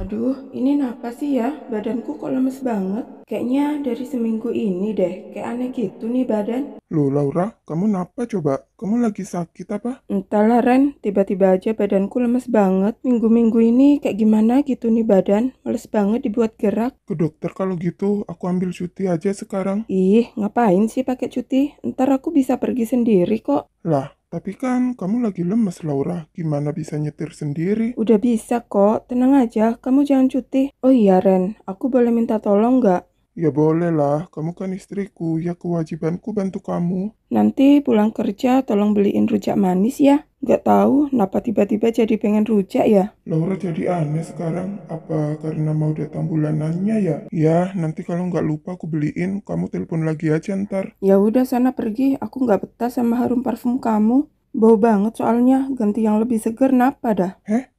Aduh, ini kenapa sih ya? Badanku kok lemes banget. Kayaknya dari seminggu ini deh, kayak aneh gitu nih badan. Loh Laura, kamu kenapa coba? Kamu lagi sakit apa? Entahlah Ren, tiba-tiba aja badanku lemes banget. Minggu-minggu ini kayak gimana gitu nih badan. Males banget dibuat gerak. Ke dokter kalau gitu, aku ambil cuti aja sekarang. Ih, ngapain sih pakai cuti? Ntar aku bisa pergi sendiri kok. Lah, tapi kan kamu lagi lemes Laura, gimana bisa nyetir sendiri? Udah bisa kok, tenang aja, kamu jangan cuti. Oh iya Ren, aku boleh minta tolong nggak? Ya boleh lah, kamu kan istriku, ya kewajibanku bantu kamu. Nanti pulang kerja tolong beliin rujak manis ya. Nggak tahu, kenapa tiba-tiba jadi pengen rujak ya? Laura jadi aneh sekarang, apa karena mau datang bulanannya ya? Ya, nanti kalau nggak lupa aku beliin, kamu telepon lagi aja ntar. Ya udah sana pergi, aku nggak betah sama harum parfum kamu. Bau banget soalnya, ganti yang lebih seger napa dah?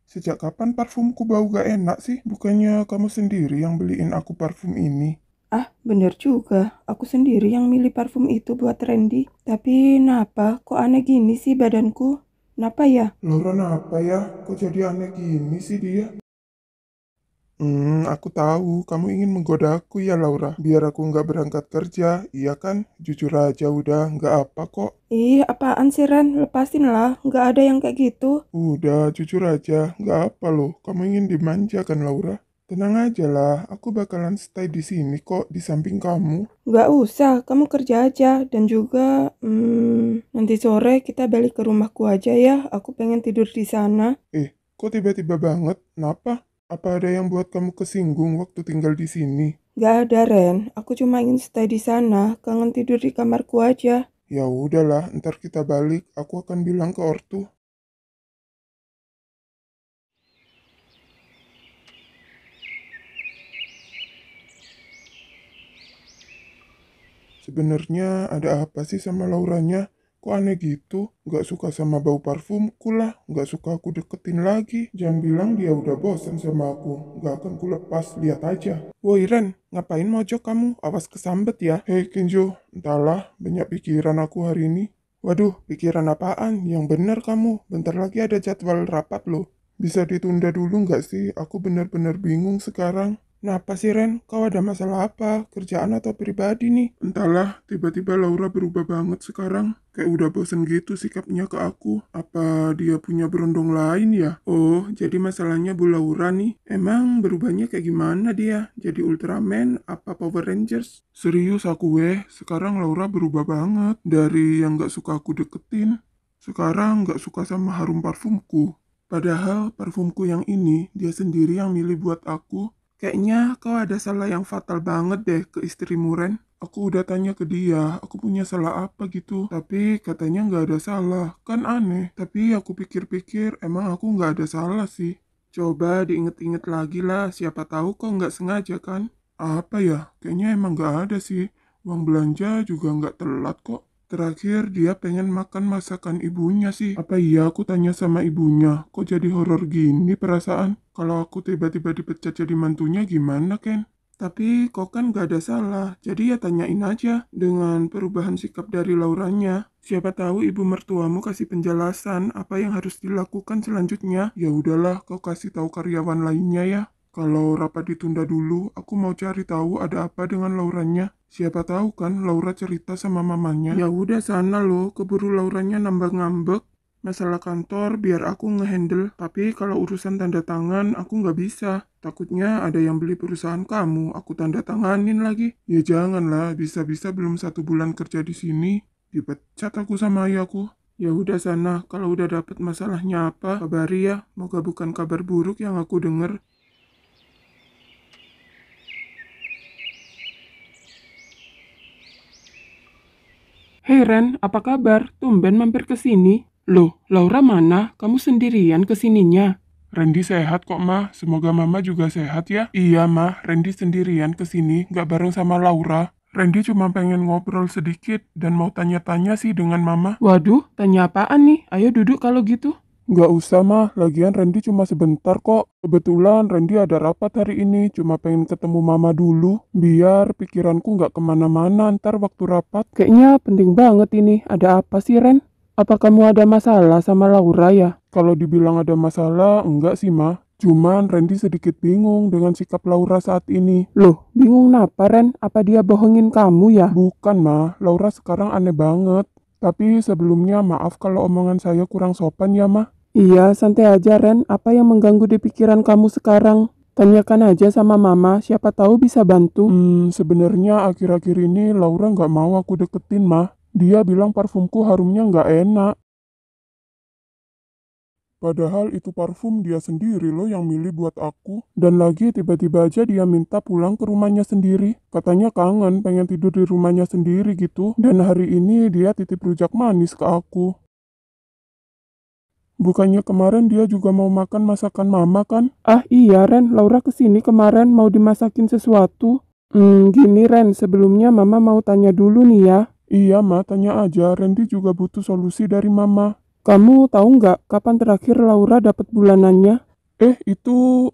Sejak kapan parfumku bau gak enak sih? Bukannya kamu sendiri yang beliin aku parfum ini? Ah, bener juga. Aku sendiri yang milih parfum itu buat Randy. Tapi kenapa kok aneh gini sih badanku? Kenapa ya? Laura kenapa ya? Kok jadi aneh gini sih dia? Aku tahu kamu ingin menggoda aku ya Laura, biar aku nggak berangkat kerja, iya kan? Jujur aja udah, nggak apa kok. Ih, apaan sih Ren? Lepasin lah, nggak ada yang kayak gitu. Udah, jujur aja, nggak apa loh. Kamu ingin dimanja kan Laura? Tenang aja lah, aku bakalan stay di sini kok, di samping kamu. Nggak usah, kamu kerja aja. Dan juga, nanti sore kita balik ke rumahku aja ya. Aku pengen tidur di sana. Kok tiba-tiba banget? Kenapa? Apa ada yang buat kamu kesinggung waktu tinggal di sini? Nggak ada Ren, aku cuma ingin stay di sana. Kangen tidur di kamarku aja. Ya udahlah, ntar kita balik, aku akan bilang ke ortu. Sebenarnya ada apa sih sama Lauranya? Kok aneh gitu? Gak suka sama bau parfumku lah, gak suka aku deketin lagi. Jangan bilang dia udah bosan sama aku, gak akan kulepas, lihat aja. Woi Ren, ngapain mojok kamu? Awas kesambet ya. Hei Kenjo, entahlah, banyak pikiran aku hari ini. Waduh, pikiran apaan? Yang bener kamu, bentar lagi ada jadwal rapat loh. Bisa ditunda dulu nggak sih? Aku bener-bener bingung sekarang. Kenapa sih Ren? Kau ada masalah apa? Kerjaan atau pribadi nih? Entahlah, tiba-tiba Laura berubah banget sekarang. Kayak udah bosen gitu sikapnya ke aku. Apa dia punya berondong lain ya? Oh, jadi masalahnya Bu Laura nih. Emang berubahnya kayak gimana dia? Jadi Ultraman apa Power Rangers? Serius aku sekarang Laura berubah banget. Dari yang gak suka aku deketin, sekarang gak suka sama harum parfumku. Padahal parfumku yang ini dia sendiri yang milih buat aku. Kayaknya kau ada salah yang fatal banget deh ke istrimu Ren. Aku udah tanya ke dia, aku punya salah apa gitu. Tapi katanya nggak ada salah, kan aneh. Tapi aku pikir-pikir emang aku nggak ada salah sih. Coba diinget-inget lagi lah, siapa tahu kau nggak sengaja kan. Apa ya, kayaknya emang nggak ada sih. Uang belanja juga nggak telat kok. Terakhir dia pengen makan masakan ibunya sih. Apa iya aku tanya sama ibunya, kok jadi horor gini perasaan? Kalau aku tiba-tiba dipecat jadi mantunya gimana Ken? Tapi kok kan gak ada salah, jadi ya tanyain aja dengan perubahan sikap dari Lauranya. Siapa tahu ibu mertuamu kasih penjelasan apa yang harus dilakukan selanjutnya. Ya udahlah, kau kasih tahu karyawan lainnya ya. Kalau rapat ditunda dulu, aku mau cari tahu ada apa dengan Lauranya. Siapa tahu kan Laura cerita sama mamanya. Ya udah sana loh, keburu Lauranya nambah ngambek. Masalah kantor biar aku ngehandle, tapi kalau urusan tanda tangan aku nggak bisa. Takutnya ada yang beli perusahaan kamu, aku tanda tanganin lagi. Ya janganlah, bisa-bisa belum 1 bulan kerja di sini, dipecat aku sama ayahku. Ya udah sana, kalau udah dapet masalahnya apa, kabari ya. Moga bukan kabar buruk yang aku denger. Hei Ren, apa kabar? Tumben mampir ke sini. Loh, Laura mana? Kamu sendirian kesininya? Randy sehat kok mah, semoga mama juga sehat ya. Iya mah, Randy sendirian kesini, gak bareng sama Laura. Randy cuma pengen ngobrol sedikit dan mau tanya-tanya sih dengan mama. Waduh, tanya apaan nih? Ayo duduk kalau gitu. Nggak usah mah, lagian Randy cuma sebentar kok. Kebetulan Randy ada rapat hari ini, cuma pengen ketemu mama dulu. Biar pikiranku nggak kemana-mana ntar waktu rapat. Kayaknya penting banget ini. Ada apa sih Ren? Apa kamu ada masalah sama Laura ya? Kalau dibilang ada masalah, enggak sih mah. Cuman Randy sedikit bingung dengan sikap Laura saat ini. Loh, bingung kenapa Ren? Apa dia bohongin kamu ya? Bukan mah, Laura sekarang aneh banget. Tapi sebelumnya maaf kalau omongan saya kurang sopan ya mah. Iya, santai aja Ren. Apa yang mengganggu di pikiran kamu sekarang? Tanyakan aja sama mama, siapa tahu bisa bantu. Sebenarnya akhir-akhir ini Laura nggak mau aku deketin mah. Dia bilang parfumku harumnya nggak enak. Padahal itu parfum dia sendiri loh yang milih buat aku. Dan lagi tiba-tiba aja dia minta pulang ke rumahnya sendiri. Katanya kangen pengen tidur di rumahnya sendiri gitu. Dan hari ini dia titip rujak manis ke aku. Bukannya kemarin dia juga mau makan masakan mama kan? Ah iya Ren, Laura kesini kemarin mau dimasakin sesuatu. Gini Ren, sebelumnya mama mau tanya dulu nih ya. Iya ma, tanya aja, Randy juga butuh solusi dari mama. Kamu tahu nggak kapan terakhir Laura dapat bulanannya? Itu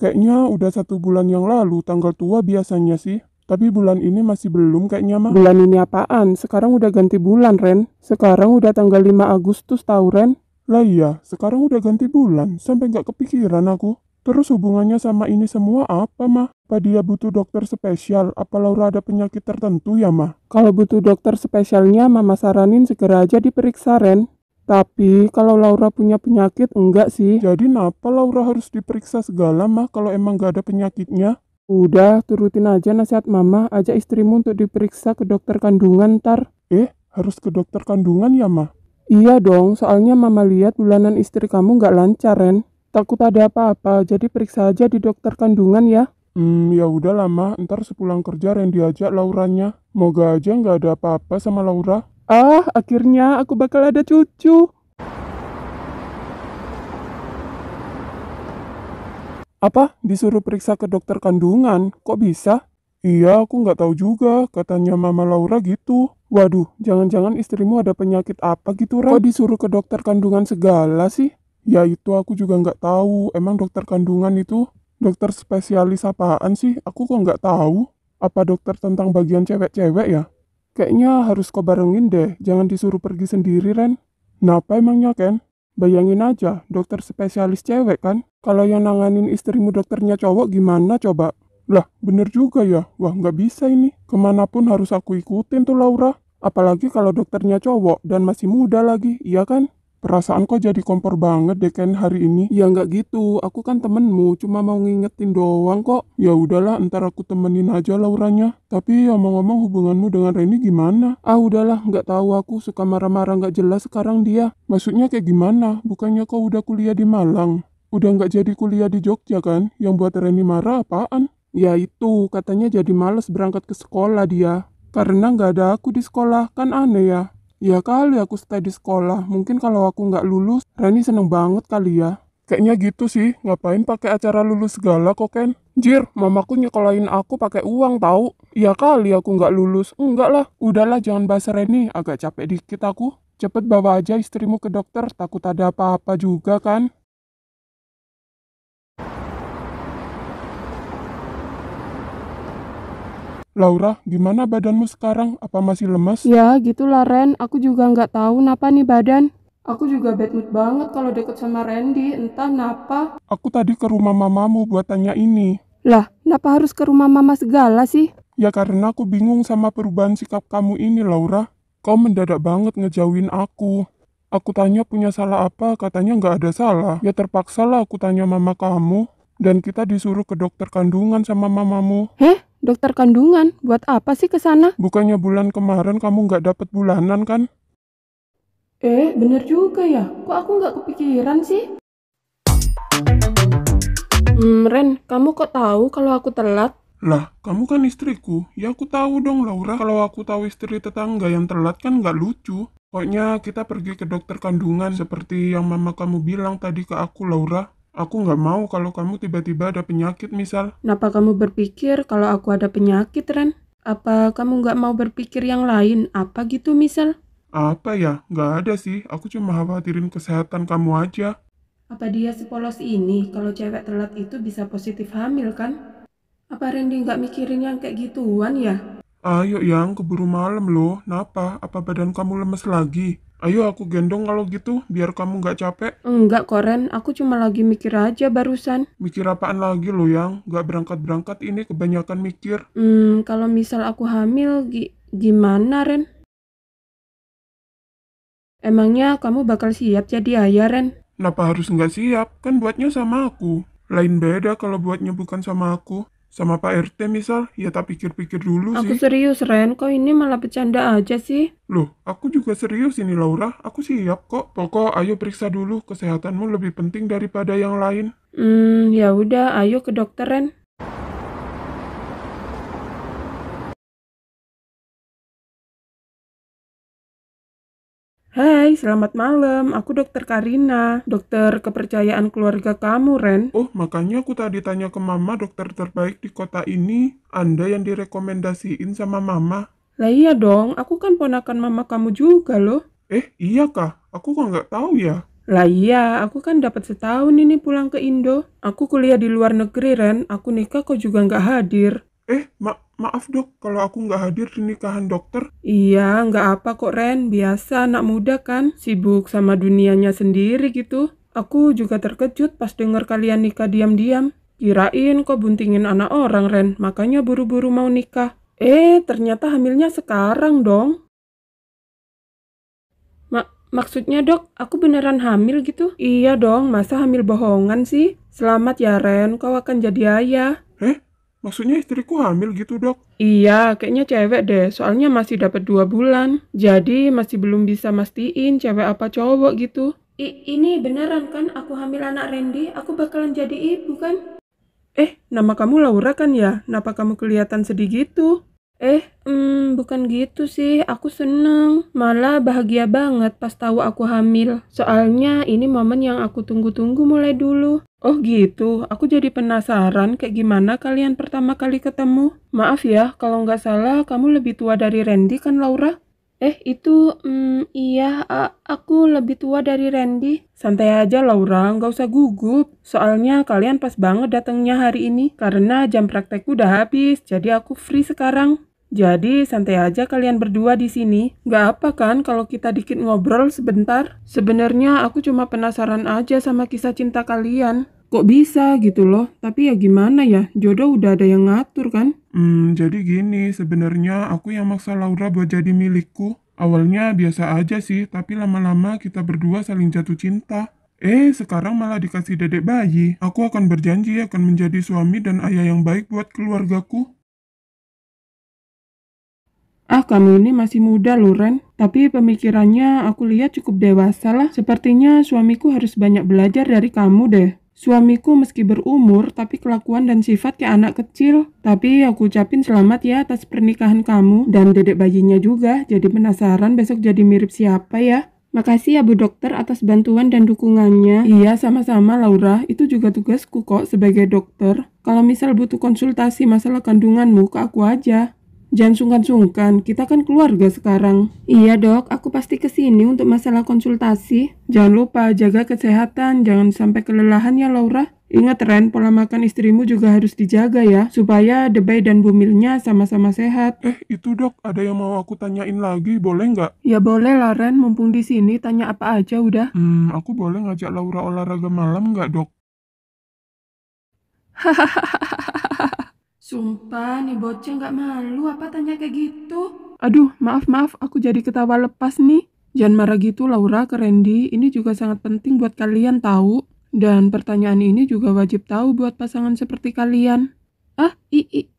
kayaknya udah 1 bulan yang lalu, tanggal tua biasanya sih. Tapi bulan ini masih belum kayaknya mah. Bulan ini apaan? Sekarang udah ganti bulan Ren. Sekarang udah tanggal 5 Agustus tahu Ren. Lah iya, sekarang udah ganti bulan, sampai nggak kepikiran aku. Terus hubungannya sama ini semua apa, Ma? Apa dia butuh dokter spesial? Apa Laura ada penyakit tertentu ya, Ma? Kalau butuh dokter spesialnya, Mama saranin segera aja diperiksa, Ren. Tapi kalau Laura punya penyakit, enggak sih. Jadi kenapa Laura harus diperiksa segala, Ma, kalau emang gak ada penyakitnya? Udah, turutin aja nasihat Mama, ajak istrimu untuk diperiksa ke dokter kandungan ntar. Harus ke dokter kandungan ya, Ma? Iya dong, soalnya Mama lihat bulanan istri kamu nggak lancar, Ren. Takut ada apa-apa, jadi periksa aja di dokter kandungan ya. Ya udah lah, Ma. Ntar sepulang kerja Randy ajak Lauranya. Moga aja nggak ada apa-apa sama Laura. Akhirnya aku bakal ada cucu. Apa? Disuruh periksa ke dokter kandungan? Kok bisa? Iya, aku nggak tahu juga. Katanya Mama Laura gitu. Waduh, jangan-jangan istrimu ada penyakit apa gitu, Ren? Kok disuruh ke dokter kandungan segala sih? Ya itu aku juga nggak tahu. Emang dokter kandungan itu dokter spesialis apaan sih? Aku kok nggak tahu. Apa dokter tentang bagian cewek-cewek ya? Kayaknya harus kau barengin deh. Jangan disuruh pergi sendiri, Ren. Kenapa emangnya, Ken? Bayangin aja, dokter spesialis cewek kan? Kalau yang nanganin istrimu dokternya cowok gimana coba? Lah, bener juga ya. Wah, nggak bisa ini. Kemanapun harus aku ikutin tuh Laura. Apalagi kalau dokternya cowok dan masih muda lagi, iya kan? Perasaan kok jadi kompor banget deh Ken hari ini. Ya nggak gitu, aku kan temenmu, cuma mau ngingetin doang kok. Ya udahlah, ntar aku temenin aja Lauranya. Tapi ngomong-ngomong hubunganmu dengan Reni gimana? Udahlah, nggak tahu aku suka marah-marah nggak jelas sekarang dia. Maksudnya kayak gimana? Bukannya kau udah kuliah di Malang? Udah nggak jadi kuliah di Jogja kan? Yang buat Reni marah apaan? Ya itu, katanya jadi males berangkat ke sekolah dia. Karena nggak ada aku di sekolah, kan aneh ya. Ya kali aku stay di sekolah, mungkin kalau aku nggak lulus, Reni seneng banget kali ya. Kayaknya gitu sih, ngapain pakai acara lulus segala kok Ken? Jir, mamaku nyekolahin aku pakai uang tahu. Ya kali aku nggak lulus. Enggak lah, udahlah jangan bahas Reni, agak capek dikit aku. Cepet bawa aja istrimu ke dokter, takut ada apa-apa juga kan. Laura, gimana badanmu sekarang? Apa masih lemas? Ya gitulah Ren, aku juga nggak tahu napa nih badan. Aku juga bad mood banget kalau deket sama Randy, entah napa. Aku tadi ke rumah mamamu buat tanya ini. Lah, kenapa harus ke rumah mama segala sih? Ya karena aku bingung sama perubahan sikap kamu ini Laura. Kau mendadak banget ngejauhin aku. Aku tanya punya salah apa, katanya nggak ada salah. Ya terpaksa lah aku tanya mama kamu. Dan kita disuruh ke dokter kandungan sama mamamu. Dokter kandungan? Buat apa sih ke sana? Bukannya bulan kemarin kamu nggak dapet bulanan kan? Bener juga ya. Kok aku nggak kepikiran sih? Ren, kamu kok tahu kalau aku telat? Lah, kamu kan istriku. Ya aku tahu dong Laura. Kalau aku tahu istri tetangga yang telat kan nggak lucu. Pokoknya kita pergi ke dokter kandungan seperti yang mama kamu bilang tadi ke aku Laura. Aku nggak mau kalau kamu tiba-tiba ada penyakit misal. Kenapa kamu berpikir kalau aku ada penyakit, Ren? Apa kamu nggak mau berpikir yang lain? Apa gitu misal? Apa ya? Nggak ada sih. Aku cuma khawatirin kesehatan kamu aja. Apa dia sepolos ini kalau cewek telat itu bisa positif hamil kan? Apa Randy nggak mikirin yang kayak gituan ya? Ayo yang keburu malam loh. Napa? Apa badan kamu lemes lagi? Ayo aku gendong kalau gitu, biar kamu nggak capek. Enggak kok Ren, aku cuma lagi mikir aja barusan. Mikir apaan lagi lo yang? Nggak berangkat-berangkat ini kebanyakan mikir. Kalau misal aku hamil, gimana Ren? Emangnya kamu bakal siap jadi ayah Ren? Kenapa harus nggak siap? Kan buatnya sama aku. Lain beda kalau buatnya bukan sama aku. Sama Pak RT misal, ya tak pikir-pikir dulu Aku sih. serius Ren, kok ini malah bercanda aja sih? Loh, aku juga serius ini Laura. Aku siap kok. Pokok ayo periksa dulu, kesehatanmu lebih penting daripada yang lain. Ya udah, ayo ke dokter Ren. Hai, selamat malam. Aku dokter Karina, dokter kepercayaan keluarga kamu, Ren. Oh, makanya aku tadi tanya ke mama dokter terbaik di kota ini. Anda yang direkomendasiin sama mama. Lah iya dong, aku kan ponakan mama kamu juga loh. Iya kah? Aku kok nggak tahu ya. Lah iya, aku kan dapat setahun ini pulang ke Indo. Aku kuliah di luar negeri, Ren. Aku nikah kok juga nggak hadir. Maaf dok, kalau aku nggak hadir di nikahan dokter. Iya, nggak apa kok Ren. Biasa anak muda kan, sibuk sama dunianya sendiri gitu. Aku juga terkejut pas dengar kalian nikah diam-diam. Kirain kok buntingin anak orang, Ren, makanya buru-buru mau nikah. Ternyata hamilnya sekarang dong. Maksudnya dok, aku beneran hamil gitu? Iya dong, masa hamil bohongan sih? Selamat ya Ren, kau akan jadi ayah. Maksudnya istriku hamil gitu dok? Iya, kayaknya cewek deh, soalnya masih dapat 2 bulan. Jadi masih belum bisa mastiin cewek apa cowok gitu. Ini beneran kan aku hamil anak Randy, aku bakalan jadi ibu kan? Nama kamu Laura kan ya? Kenapa kamu kelihatan sedih gitu? Bukan gitu sih, aku seneng. Malah bahagia banget pas tahu aku hamil. Soalnya ini momen yang aku tunggu-tunggu mulai dulu. Oh gitu, aku jadi penasaran kayak gimana kalian pertama kali ketemu. Maaf ya, kalau nggak salah kamu lebih tua dari Randy kan Laura? Iya, aku lebih tua dari Randy. Santai aja Laura, nggak usah gugup. Soalnya kalian pas banget datangnya hari ini. Karena jam praktekku udah habis, jadi aku free sekarang. Jadi santai aja kalian berdua di sini. Nggak apa kan kalau kita dikit ngobrol sebentar? Sebenarnya aku cuma penasaran aja sama kisah cinta kalian. Kok bisa gitu loh? Tapi ya gimana ya, jodoh udah ada yang ngatur kan? Jadi gini, sebenarnya aku yang maksa Laura buat jadi milikku. Awalnya biasa aja sih, tapi lama-lama kita berdua saling jatuh cinta. Sekarang malah dikasih dedek bayi. Aku akan berjanji akan menjadi suami dan ayah yang baik buat keluargaku. Kamu ini masih muda loh Ren. Tapi pemikirannya aku lihat cukup dewasa lah. Sepertinya suamiku harus banyak belajar dari kamu deh. Suamiku meski berumur, tapi kelakuan dan sifat kayak anak kecil. Tapi aku ucapin selamat ya atas pernikahan kamu dan dedek bayinya juga. Jadi penasaran besok jadi mirip siapa ya. Makasih ya Bu Dokter atas bantuan dan dukungannya. Iya, sama-sama Laura. Itu juga tugasku kok sebagai dokter. Kalau misal butuh konsultasi masalah kandunganmu, ke aku aja. Jangan sungkan-sungkan, kita kan keluarga sekarang. Iya dok, aku pasti kesini untuk masalah konsultasi. Jangan lupa jaga kesehatan, jangan sampai kelelahan ya Laura. Ingat Ren, pola makan istrimu juga harus dijaga ya, supaya Debay dan Bumilnya sama-sama sehat. Itu dok, ada yang mau aku tanyain lagi, boleh nggak? Ya boleh lah Ren, mumpung di sini tanya apa aja udah. Aku boleh ngajak Laura olahraga malam nggak dok? Sumpah, nih bocah nggak malu apa tanya kayak gitu? Aduh, maaf, aku jadi ketawa lepas nih. Jangan marah gitu Laura ke Randy, ini juga sangat penting buat kalian tahu. Dan pertanyaan ini juga wajib tahu buat pasangan seperti kalian.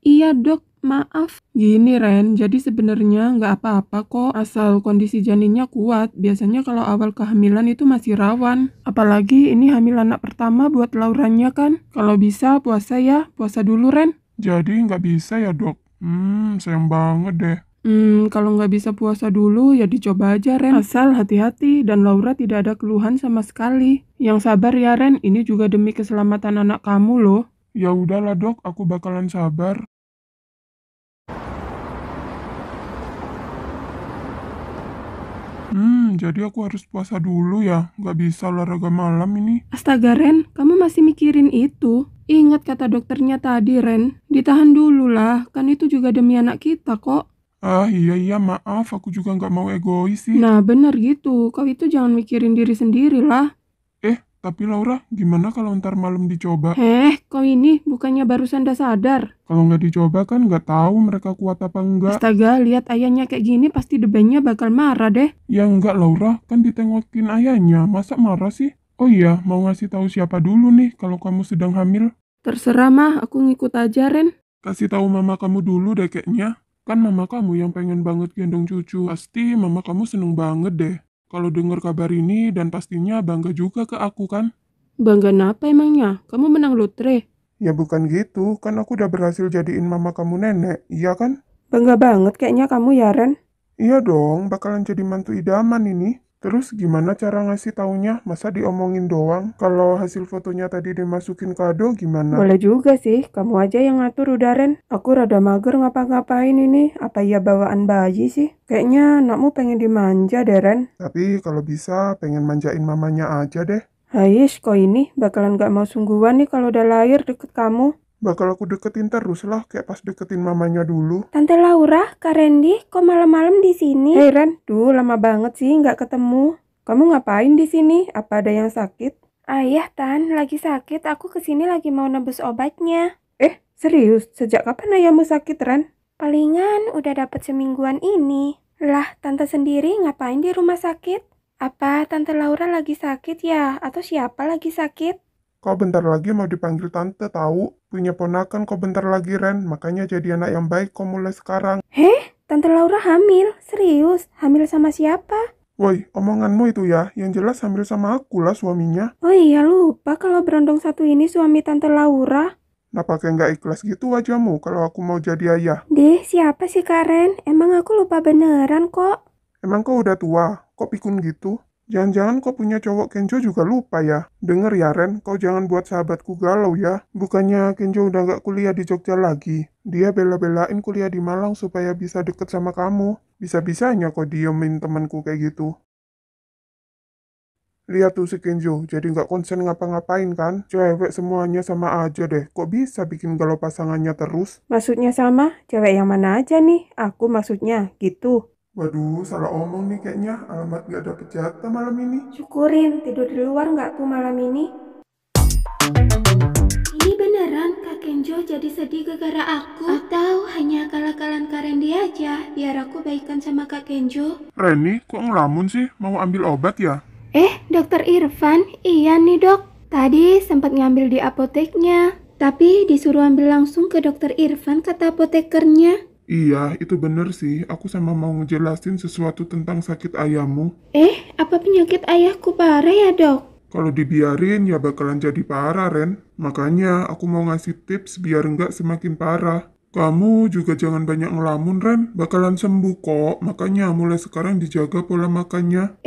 Iya dok, maaf. Gini Ren, jadi sebenarnya nggak apa-apa kok, asal kondisi janinnya kuat. Biasanya kalau awal kehamilan itu masih rawan. Apalagi ini hamil anak pertama buat Lauranya kan. Kalau bisa puasa ya, puasa dulu Ren. Jadi nggak bisa ya dok? Sayang banget deh. Kalau nggak bisa puasa dulu ya dicoba aja Ren. Asal hati-hati dan Laura tidak ada keluhan sama sekali. Yang sabar ya Ren, ini juga demi keselamatan anak kamu loh. Ya udahlah dok, aku bakalan sabar. Jadi aku harus puasa dulu ya, nggak bisa olahraga malam ini. Astaga Ren, kamu masih mikirin itu? Ingat kata dokternya tadi Ren, ditahan dulu lah, kan itu juga demi anak kita kok. Iya maaf, aku juga nggak mau egois sih. Nah bener gitu, kau itu jangan mikirin diri sendiri lah. Tapi Laura, gimana kalau ntar malam dicoba? Kau ini bukannya barusan dah sadar? Kalau nggak dicoba kan nggak tahu mereka kuat apa enggak. Astaga, lihat ayahnya kayak gini pasti debennya bakal marah deh. Ya enggak Laura, kan ditengokin ayahnya, masa marah sih? Oh iya, mau ngasih tahu siapa dulu nih kalau kamu sedang hamil? Terserah mah, aku ngikut aja Ren. Kasih tahu mama kamu dulu deh kayaknya. Kan mama kamu yang pengen banget gendong cucu. Pasti mama kamu seneng banget deh kalau dengar kabar ini dan pastinya bangga juga ke aku kan? Bangga apa emangnya? Kamu menang lotre? Ya bukan gitu, kan aku udah berhasil jadiin mama kamu nenek, iya kan? Bangga banget kayaknya kamu ya Ren. Iya dong, bakalan jadi mantu idaman ini. Terus gimana cara ngasih taunya? Masa diomongin doang? Kalau hasil fotonya tadi dimasukin kado gimana? Boleh juga sih, kamu aja yang ngatur udah Ren. Aku rada mager ngapa-ngapain ini. Apa iya bawaan bayi sih? Kayaknya anakmu pengen dimanja deh Ren. Tapi kalau bisa pengen manjain mamanya aja deh. Hais, kok ini bakalan gak mau sungguhan nih kalau udah lahir deket kamu. Bakal aku deketin terus lah, kayak pas deketin mamanya dulu. Tante Laura, Kak Randy, kok malam-malam di sini? Hei Ren, lama banget sih nggak ketemu. Kamu ngapain di sini? Apa ada yang sakit? Ayah, Tan, lagi sakit. Aku kesini lagi mau nebus obatnya. Serius? Sejak kapan ayahmu sakit, Ren? Palingan udah dapat semingguan ini. Lah, Tante sendiri ngapain di rumah sakit? Apa Tante Laura lagi sakit ya? Atau siapa lagi sakit? Kau bentar lagi mau dipanggil tante tahu. Punya ponakan kau bentar lagi, Ren. Makanya jadi anak yang baik kau mulai sekarang. Tante Laura hamil? Serius? Hamil sama siapa? Woi, omonganmu itu ya. Yang jelas hamil sama aku lah suaminya. Oh iya, lupa kalau berondong satu ini suami Tante Laura. Nah pakai nggak ikhlas gitu wajahmu kalau aku mau jadi ayah. Deh, siapa sih Karen? Emang aku lupa beneran kok. Emang kau udah tua? Kok pikun gitu? Jangan-jangan kau punya cowok Kenjo juga lupa ya? Denger ya Ren, kau jangan buat sahabatku galau ya. Bukannya Kenjo udah nggak kuliah di Jogja lagi. Dia bela-belain kuliah di Malang supaya bisa deket sama kamu. Bisa-bisanya kau diemin temanku kayak gitu. Lihat tuh si Kenjo, jadi nggak konsen ngapa-ngapain kan? Cewek semuanya sama aja deh, kok bisa bikin galau pasangannya terus? Maksudnya sama? Cewek yang mana aja nih? Aku maksudnya gitu. Waduh, salah omong nih kayaknya, alamat nggak dapet jatah malam ini. Syukurin tidur di luar nggak tuh malam ini? Ini beneran Kak Kenjo jadi sedih gara-gara aku? Atau hanya akal-akalan Karen dia aja biar aku baikan sama Kak Kenjo? Reni, kok ngelamun sih? Mau ambil obat ya? Dokter Irfan? Iya nih dok. Tadi sempat ngambil di apoteknya. Tapi disuruh ambil langsung ke dokter Irfan kata apotekernya. Iya, itu bener sih. Aku sama mau ngejelasin sesuatu tentang sakit ayahmu. Apa penyakit ayahku parah ya dok? Kalau dibiarin ya bakalan jadi parah, Ren. Makanya aku mau ngasih tips biar nggak semakin parah. Kamu juga jangan banyak ngelamun, Ren. Bakalan sembuh kok. Makanya mulai sekarang dijaga pola makannya.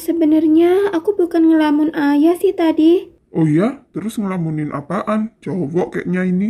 Sebenarnya aku bukan ngelamun ayah sih tadi. Oh iya? Terus ngelamunin apaan? Cowok kayaknya ini.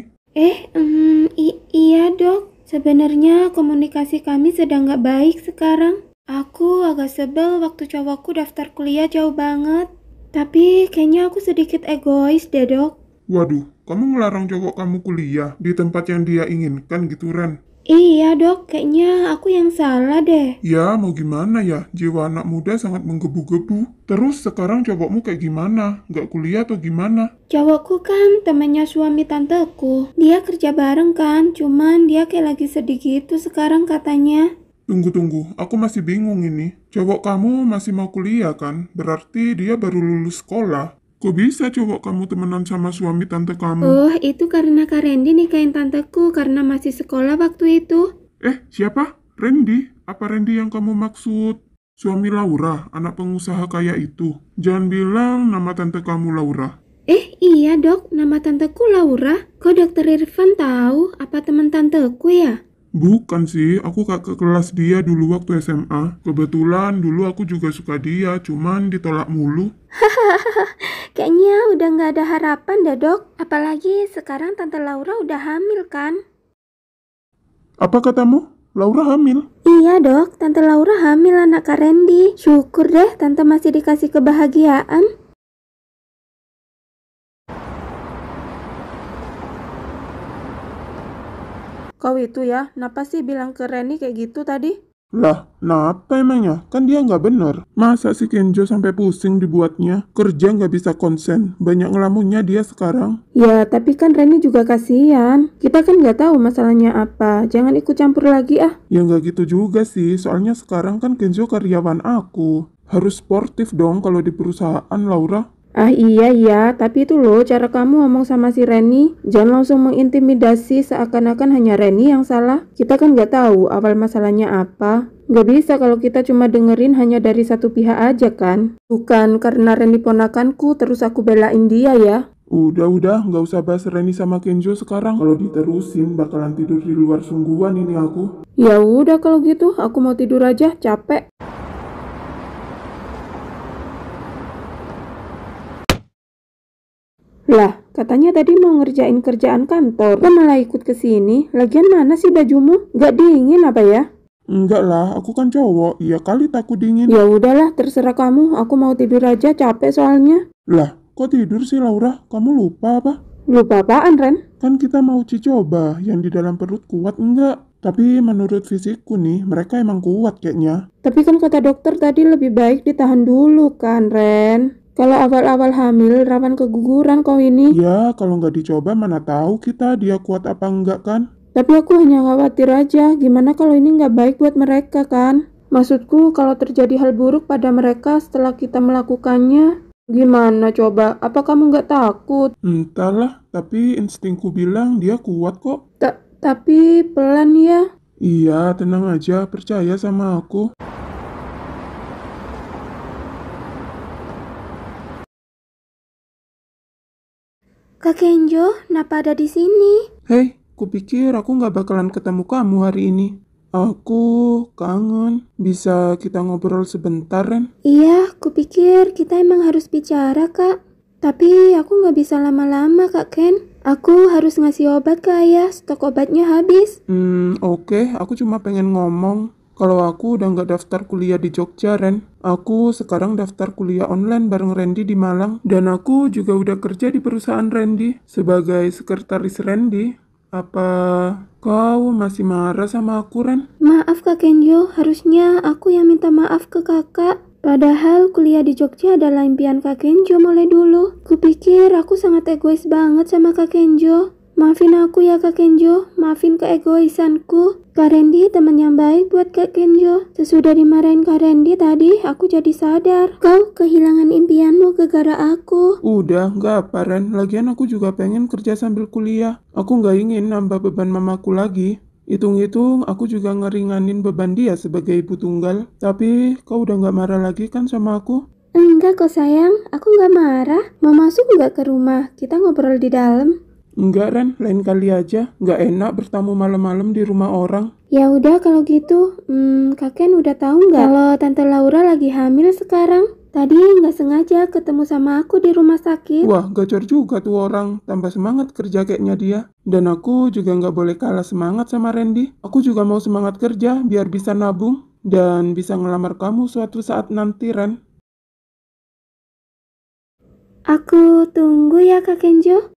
Iya dok. Sebenarnya komunikasi kami sedang nggak baik sekarang. Aku agak sebel waktu cowokku daftar kuliah jauh banget. Tapi kayaknya aku sedikit egois deh dok. Waduh, kamu ngelarang cowok kamu kuliah di tempat yang dia inginkan gitu, Ren. Iya dok, kayaknya aku yang salah deh. Ya, mau gimana ya? Jiwa anak muda sangat menggebu-gebu. Terus sekarang cowokmu kayak gimana? Nggak kuliah atau gimana? Cowokku kan temannya suami tanteku. Dia kerja bareng kan, cuman dia kayak lagi sedih gitu sekarang katanya. Tunggu, aku masih bingung ini. Cowok kamu masih mau kuliah kan? Berarti dia baru lulus sekolah. Kok bisa cowok kamu temenan sama suami tante kamu? Oh, itu karena Kak Randy nikahin tanteku karena masih sekolah waktu itu. Siapa? Randy? Apa Randy yang kamu maksud? Suami Laura, anak pengusaha kaya itu. Jangan bilang nama tante kamu Laura. Iya dok, nama tanteku Laura. Kok dokter Irfan tahu? Apa teman tanteku ya? Bukan sih, aku kakak kelas dia dulu waktu SMA. Kebetulan dulu aku juga suka dia, cuman ditolak mulu. Kayaknya udah nggak ada harapan dah dok. Apalagi sekarang tante Laura udah hamil kan? Apa katamu? Laura hamil? Iya dok, tante Laura hamil anak Kak Randy. Syukur deh tante masih dikasih kebahagiaan. Kau itu ya, kenapa sih bilang ke Reni kayak gitu tadi? Lah, kenapa emangnya? Kan dia nggak bener. Masa si Kenjo sampai pusing dibuatnya? Kerja nggak bisa konsen. Banyak ngelamunnya dia sekarang. Ya, tapi kan Reni juga kasihan. Kita kan nggak tahu masalahnya apa. Jangan ikut campur lagi ah. Ya nggak gitu juga sih. Soalnya sekarang kan Kenjo karyawan aku. Harus sportif dong kalau di perusahaan, Laura. Iya, tapi itu loh cara kamu ngomong sama si Reni. Jangan langsung mengintimidasi seakan-akan hanya Reni yang salah. Kita kan nggak tahu awal masalahnya apa. Nggak bisa kalau kita cuma dengerin hanya dari satu pihak aja kan. Bukan karena Reni ponakanku terus aku belain dia ya. Udah, nggak usah bahas Reni sama Kenjo sekarang. Kalau diterusin bakalan tidur di luar sungguhan ini aku. Ya udah kalau gitu, aku mau tidur aja, capek. Lah, katanya tadi mau ngerjain kerjaan kantor. Kok malah ikut ke sini? Lagian mana sih bajumu? Nggak dingin apa ya? Enggak lah, aku kan cowok. Iya kali takut dingin. Ya udahlah, terserah kamu. Aku mau tidur aja, capek soalnya. Lah, kok tidur sih Laura? Kamu lupa apa? Lupa apaan, Ren? Kan kita mau uji coba, yang di dalam perut kuat enggak? Tapi menurut fisikku nih, mereka emang kuat kayaknya. Tapi kan kata dokter tadi lebih baik ditahan dulu kan, Ren? Kalau awal-awal hamil rawan keguguran kau ini. Ya, kalau nggak dicoba mana tahu kita dia kuat apa enggak kan? Tapi aku hanya khawatir aja, gimana kalau ini nggak baik buat mereka kan? Maksudku kalau terjadi hal buruk pada mereka setelah kita melakukannya, gimana coba? Apa kamu nggak takut? Entahlah, tapi instingku bilang dia kuat kok. Tapi pelan ya. Iya, tenang aja, percaya sama aku. Kak Kenjo, kenapa ada di sini? Hei, kupikir aku nggak bakalan ketemu kamu hari ini. Aku kangen. Bisa kita ngobrol sebentar, Ren? Iya, kupikir kita emang harus bicara, Kak. Tapi aku nggak bisa lama-lama, Kak Ken. Aku harus ngasih obat ke ayah, stok obatnya habis. Oke, aku cuma pengen ngomong. Kalau aku udah nggak daftar kuliah di Jogja, Ren. Aku sekarang daftar kuliah online bareng Randy di Malang. Dan aku juga udah kerja di perusahaan Randy sebagai sekretaris Randy. Apa kau masih marah sama aku, Ren? Maaf Kak Kenjo, harusnya aku yang minta maaf ke kakak. Padahal kuliah di Jogja adalah impian Kak Kenjo mulai dulu. Kupikir aku sangat egois banget sama Kak Kenjo. Maafin aku ya Kak Kenjo, maafin keegoisanku. Kak Randy teman yang baik buat Kak Kenjo. Sesudah dimarahin Kak Randy tadi, aku jadi sadar. Kau kehilangan impianmu gara-gara aku. Udah, nggak apa, Ren. Lagian aku juga pengen kerja sambil kuliah. Aku nggak ingin nambah beban mamaku lagi. Hitung-hitung, aku juga ngeringanin beban dia sebagai ibu tunggal. Tapi, kau udah nggak marah lagi kan sama aku? Enggak kok sayang, aku nggak marah. Mau masuk nggak ke rumah? Kita ngobrol di dalam. Enggak, Ren. Lain kali aja. Nggak enak bertamu malam-malam di rumah orang. Ya udah kalau gitu, Kak Ken udah tahu nggak kalau Tante Laura lagi hamil sekarang? Tadi nggak sengaja ketemu sama aku di rumah sakit. Wah, gacor juga tuh orang. Tambah semangat kerja kayaknya dia. Dan aku juga nggak boleh kalah semangat sama Randy. Aku juga mau semangat kerja biar bisa nabung. Dan bisa ngelamar kamu suatu saat nanti, Ren. Aku tunggu ya Kak Kenjo.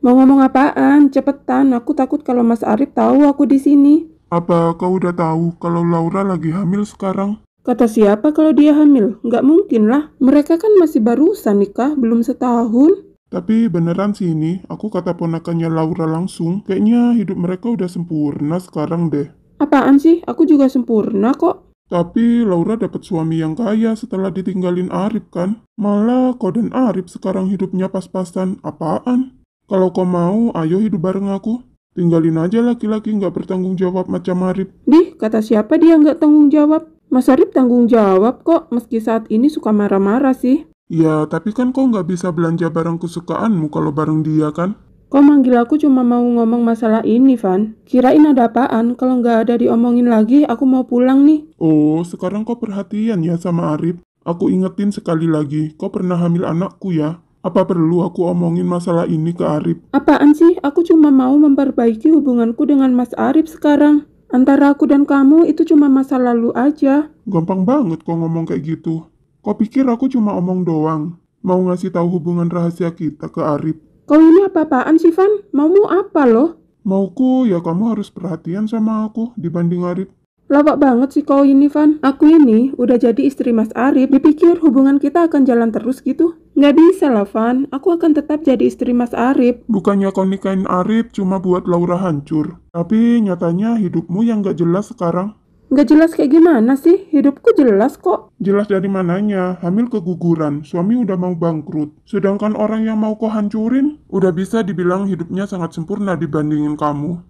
Mau ngomong apaan? Cepetan, aku takut kalau Mas Arif tahu aku di sini. Apa kau udah tahu kalau Laura lagi hamil sekarang? Kata siapa kalau dia hamil? Nggak mungkin lah. Mereka kan masih barusan nikah, belum setahun. Tapi beneran sih ini, aku kata ponakannya Laura langsung, kayaknya hidup mereka udah sempurna sekarang deh. Apaan sih? Aku juga sempurna kok. Tapi Laura dapat suami yang kaya setelah ditinggalin Arif kan? Malah kau dan Arif sekarang hidupnya pas-pasan. Apaan? Kalau kau mau, ayo hidup bareng aku. Tinggalin aja laki-laki nggak bertanggung jawab macam Arif. Dih, kata siapa dia nggak tanggung jawab? Mas Arif tanggung jawab kok, meski saat ini suka marah-marah sih. Ya, tapi kan kau nggak bisa belanja barang kesukaanmu kalau bareng dia kan? Kau manggil aku cuma mau ngomong masalah ini, Van. Kirain ada apaan? Kalau nggak ada diomongin lagi, aku mau pulang nih. Oh, sekarang kau perhatian ya sama Arif. Aku ingetin sekali lagi, kau pernah hamil anakku ya. Apa perlu aku omongin masalah ini ke Arif? Apaan sih? Aku cuma mau memperbaiki hubunganku dengan Mas Arif sekarang. Antara aku dan kamu itu cuma masa lalu aja. Gampang banget kau ngomong kayak gitu. Kau pikir aku cuma omong doang? Mau ngasih tahu hubungan rahasia kita ke Arif? Kau ini apa-apaan sih, Van? Maumu apa loh? Mauku ya kamu harus perhatian sama aku dibanding Arif. Lawak banget sih kau ini, Van. Aku ini udah jadi istri Mas Arif. Dipikir hubungan kita akan jalan terus gitu? Nggak bisa lah, Van. Aku akan tetap jadi istri Mas Arif. Bukannya kau nikahin Arif cuma buat Laura hancur. Tapi nyatanya hidupmu yang gak jelas sekarang. Nggak jelas kayak gimana sih? Hidupku jelas kok. Jelas dari mananya, hamil keguguran, suami udah mau bangkrut. Sedangkan orang yang mau kau hancurin, udah bisa dibilang hidupnya sangat sempurna dibandingin kamu.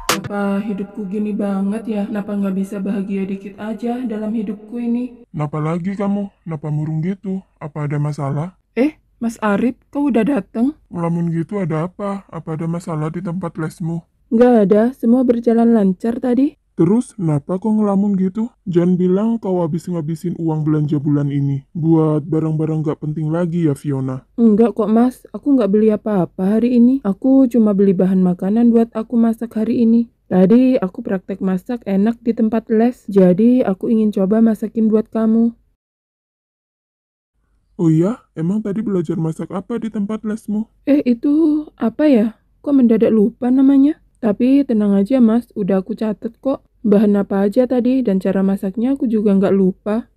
Kenapa hidupku gini banget ya? Kenapa nggak bisa bahagia dikit aja dalam hidupku ini? Kenapa lagi kamu? Kenapa murung gitu? Apa ada masalah? Mas Arif, kau udah dateng? Ngelamun gitu ada apa? Apa ada masalah di tempat lesmu? Nggak ada, semua berjalan lancar tadi. Terus, kenapa kau ngelamun gitu? Jangan bilang kau habis ngabisin uang belanja bulan ini. Buat barang-barang gak penting lagi ya, Fiona. Enggak kok mas, aku nggak beli apa-apa hari ini. Aku cuma beli bahan makanan buat aku masak hari ini. Tadi aku praktek masak enak di tempat les, jadi aku ingin coba masakin buat kamu. Oh iya, emang tadi belajar masak apa di tempat lesmu? Itu apa ya? Kok mendadak lupa namanya? Tapi tenang aja mas, udah aku catet kok. Bahan apa aja tadi dan cara masaknya aku juga nggak lupa.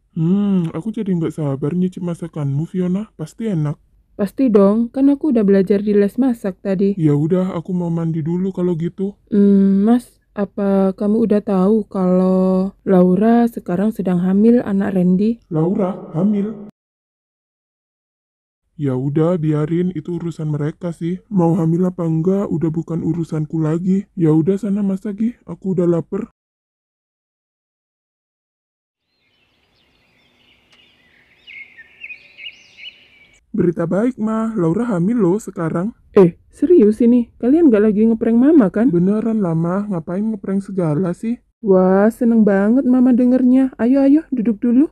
Aku jadi nggak sabar nyicip masakanmu, Fiona. Pasti enak. Pasti dong, kan aku udah belajar di les masak tadi. Ya udah, aku mau mandi dulu kalau gitu. Mas, apa kamu udah tahu kalau Laura sekarang sedang hamil anak Randy? Laura, hamil? Ya udah, biarin, itu urusan mereka sih. Mau hamil apa enggak, udah bukan urusanku lagi. Ya udah sana masak, Gi. Aku udah lapar. Berita baik, mah. Laura hamil loh sekarang. Serius ini? Kalian nggak lagi ngeprank mama kan? Beneran lama, ngapain ngeprank segala sih? Wah, seneng banget mama dengernya. Ayo, duduk dulu.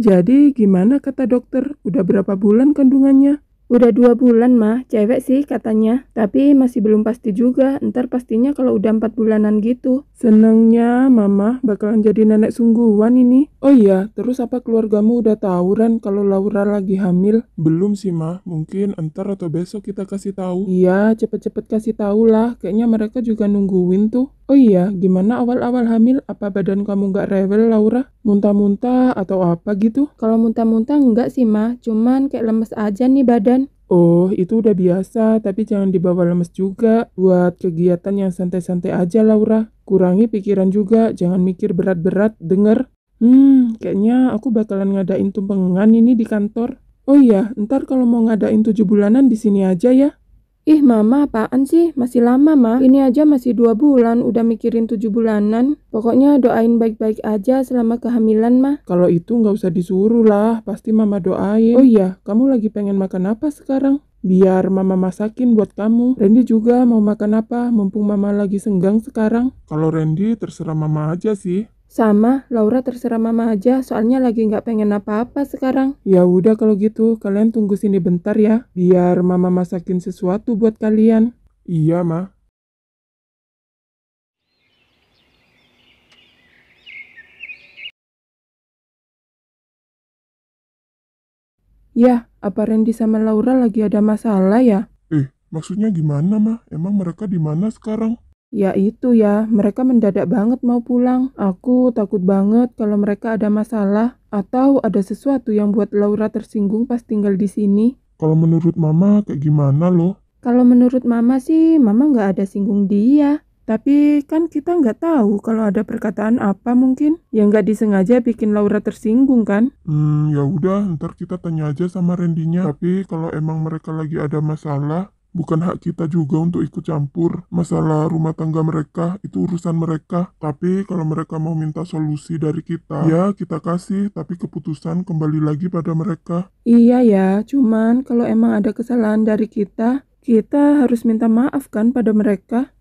Jadi gimana kata dokter? Udah berapa bulan kandungannya? Udah 2 bulan mah, cewek sih katanya. Tapi masih belum pasti juga, ntar pastinya kalau udah 4 bulanan gitu. Senengnya mama bakalan jadi nenek sungguhan ini. Oh iya, terus apa keluargamu udah tahu Ran kalau Laura lagi hamil? Belum sih, mah. Mungkin entar atau besok kita kasih tahu. Iya, cepet-cepet kasih tahu lah. Kayaknya mereka juga nungguin tuh. Oh iya, gimana awal-awal hamil? Apa badan kamu nggak rewel, Laura? Muntah-muntah atau apa gitu? Kalau muntah-muntah enggak sih mah, cuman kayak lemes aja nih badan. Oh, itu udah biasa, tapi jangan dibawa lemes juga. Buat kegiatan yang santai-santai aja, Laura. Kurangi pikiran juga, jangan mikir berat-berat, denger? Kayaknya aku bakalan ngadain tumpengan ini di kantor. Oh iya, ntar kalau mau ngadain 7 bulanan di sini aja ya. Ih mama apaan sih? Masih lama mah. Ini aja masih 2 bulan udah mikirin 7 bulanan. Pokoknya doain baik-baik aja selama kehamilan mah. Kalau itu nggak usah disuruh lah, pasti mama doain. Oh iya, kamu lagi pengen makan apa sekarang? Biar mama masakin buat kamu. Randy juga mau makan apa, mumpung mama lagi senggang sekarang. Kalau Randy, terserah mama aja sih. Sama, Laura terserah mama aja, soalnya lagi nggak pengen apa-apa sekarang. Ya udah kalau gitu, kalian tunggu sini bentar ya, biar mama masakin sesuatu buat kalian. Iya, mah. Ya, apa Randy sama Laura lagi ada masalah ya? Maksudnya gimana, mah? Emang mereka di mana sekarang? Ya itu ya, mereka mendadak banget mau pulang. Aku takut banget kalau mereka ada masalah atau ada sesuatu yang buat Laura tersinggung pas tinggal di sini. Kalau menurut mama, kayak gimana loh? Kalau menurut mama sih, mama nggak ada singgung dia. Tapi kan kita nggak tahu kalau ada perkataan apa mungkin yang nggak disengaja bikin Laura tersinggung kan? Ya udah, ntar kita tanya aja sama Randy-nya. Tapi kalau emang mereka lagi ada masalah, bukan hak kita juga untuk ikut campur. Masalah rumah tangga mereka, itu urusan mereka. Tapi kalau mereka mau minta solusi dari kita, ya kita kasih. Tapi keputusan kembali lagi pada mereka. Iya ya, cuman kalau emang ada kesalahan dari kita harus minta maaf kan pada mereka.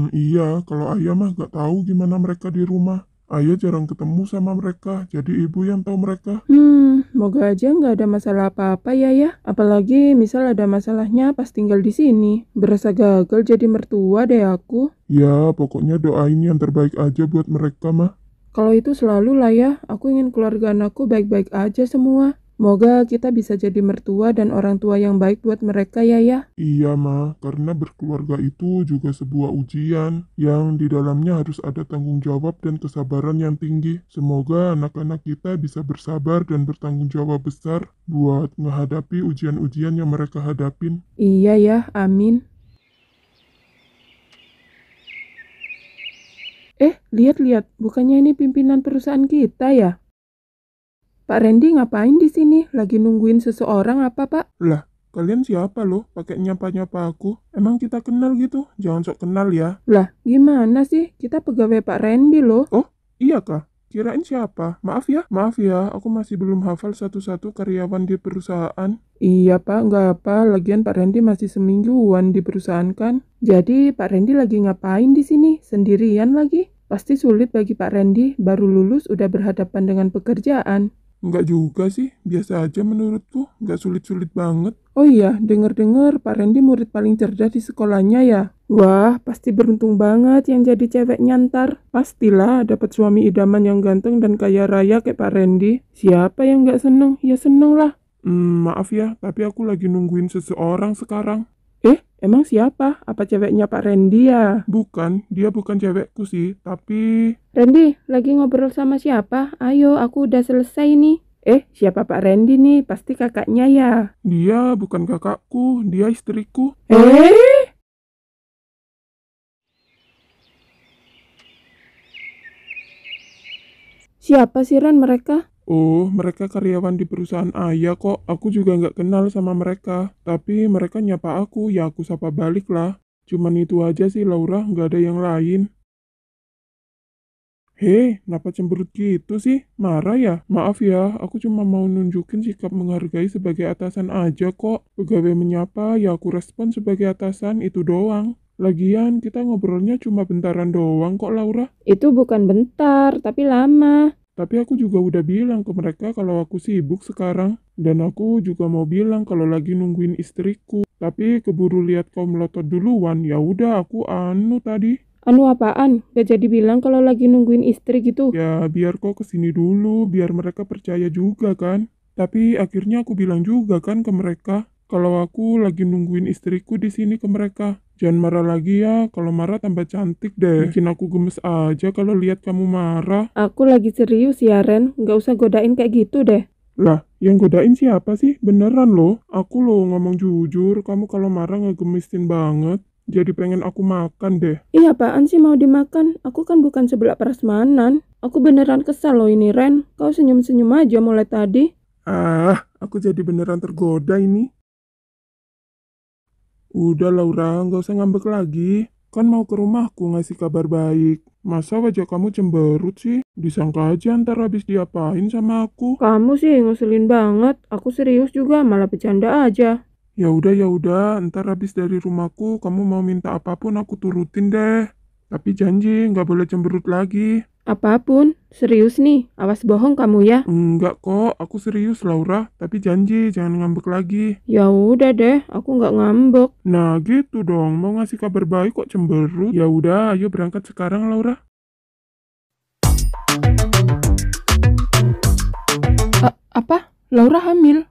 Iya, kalau ayah mah gak tahu gimana mereka di rumah. Ayah jarang ketemu sama mereka, jadi ibu yang tahu mereka. Moga aja nggak ada masalah apa-apa ya. Apalagi misal ada masalahnya pas tinggal di sini. Berasa gagal jadi mertua deh aku. Ya, pokoknya doain yang terbaik aja buat mereka mah. Kalau itu selalu lah ya, aku ingin keluarga anakku baik-baik aja semua. Moga kita bisa jadi mertua dan orang tua yang baik buat mereka ya. Iya mah, karena berkeluarga itu juga sebuah ujian yang di dalamnya harus ada tanggung jawab dan kesabaran yang tinggi. Semoga anak-anak kita bisa bersabar dan bertanggung jawab besar buat menghadapi ujian-ujian yang mereka hadapin. Iya ya, amin. Lihat-lihat, bukannya ini pimpinan perusahaan kita ya? Pak Randy ngapain di sini? Lagi nungguin seseorang apa, Pak? Lah, kalian siapa loh pakai nyapa-nyapa aku? Emang kita kenal gitu? Jangan sok kenal ya. Lah, gimana sih? Kita pegawai Pak Randy loh. Oh, iya kah? Kirain siapa? Maaf ya, aku masih belum hafal satu-satu karyawan di perusahaan. Iya Pak, nggak apa. Lagian Pak Randy masih semingguan di perusahaan kan. Jadi Pak Randy lagi ngapain di sini? Sendirian lagi? Pasti sulit bagi Pak Randy, baru lulus udah berhadapan dengan pekerjaan. Enggak juga sih, biasa aja menurutku, enggak sulit-sulit banget. Oh iya, dengar-dengar Pak Randy murid paling cerdas di sekolahnya ya? Wah, pasti beruntung banget yang jadi ceweknya ntar. Pastilah dapat suami idaman yang ganteng dan kaya raya kayak Pak Randy. Siapa yang nggak seneng? Ya seneng lah. Maaf ya, tapi aku lagi nungguin seseorang sekarang. Emang siapa? Apa ceweknya Pak Randy ya? Bukan, dia bukan cewekku sih, tapi... Randy, lagi ngobrol sama siapa? Ayo, aku udah selesai nih. Siapa Pak Randy nih? Pasti kakaknya ya. Dia bukan kakakku, dia istriku. Siapa sih Ren mereka? Oh, mereka karyawan di perusahaan ayah kok. Aku juga nggak kenal sama mereka. Tapi mereka nyapa aku, ya aku sapa balik lah. Cuman itu aja sih Laura, nggak ada yang lain. Hei, kenapa cemberut gitu sih? Marah ya? Maaf ya, aku cuma mau nunjukin sikap menghargai sebagai atasan aja kok. Pegawai menyapa, ya aku respon sebagai atasan, itu doang. Lagian, kita ngobrolnya cuma bentaran doang kok Laura. Itu bukan bentar, tapi lama. Tapi aku juga udah bilang ke mereka kalau aku sibuk sekarang. Dan aku juga mau bilang kalau lagi nungguin istriku. Tapi keburu lihat kau melotot duluan, ya udah aku anu tadi. Anu apaan? Gak jadi bilang kalau lagi nungguin istri gitu. Ya biar kau kesini dulu, biar mereka percaya juga kan. Tapi akhirnya aku bilang juga kan ke mereka kalau aku lagi nungguin istriku di sini ke mereka. Jangan marah lagi ya, kalau marah tambah cantik deh. Bikin aku gemes aja kalau lihat kamu marah. Aku lagi serius ya Ren, gak usah godain kayak gitu deh. Lah, yang godain siapa sih? Beneran loh, aku loh ngomong jujur, kamu kalau marah ngegemesin banget. Jadi pengen aku makan deh. Ih apaan sih mau dimakan? Aku kan bukan sebelah prasmanan. Aku beneran kesal loh ini Ren. Kau senyum-senyum aja mulai tadi. Aku jadi beneran tergoda ini. Udah Laura, nggak usah ngambek lagi. Kan mau ke rumahku ngasih kabar baik. Masa wajah kamu cemberut sih? Disangka aja ntar habis diapain sama aku. Kamu sih ngeselin banget. Aku serius juga, malah bercanda aja. Ya udah, ntar habis dari rumahku kamu mau minta apapun aku turutin deh. Tapi janji nggak boleh cemberut lagi. Apapun, serius nih. Awas bohong kamu ya. Enggak kok, aku serius Laura. Tapi janji jangan ngambek lagi. Ya udah deh, aku nggak ngambek. Nah gitu dong, mau ngasih kabar baik kok cemberut. Ya udah, ayo berangkat sekarang Laura. Apa? Laura hamil?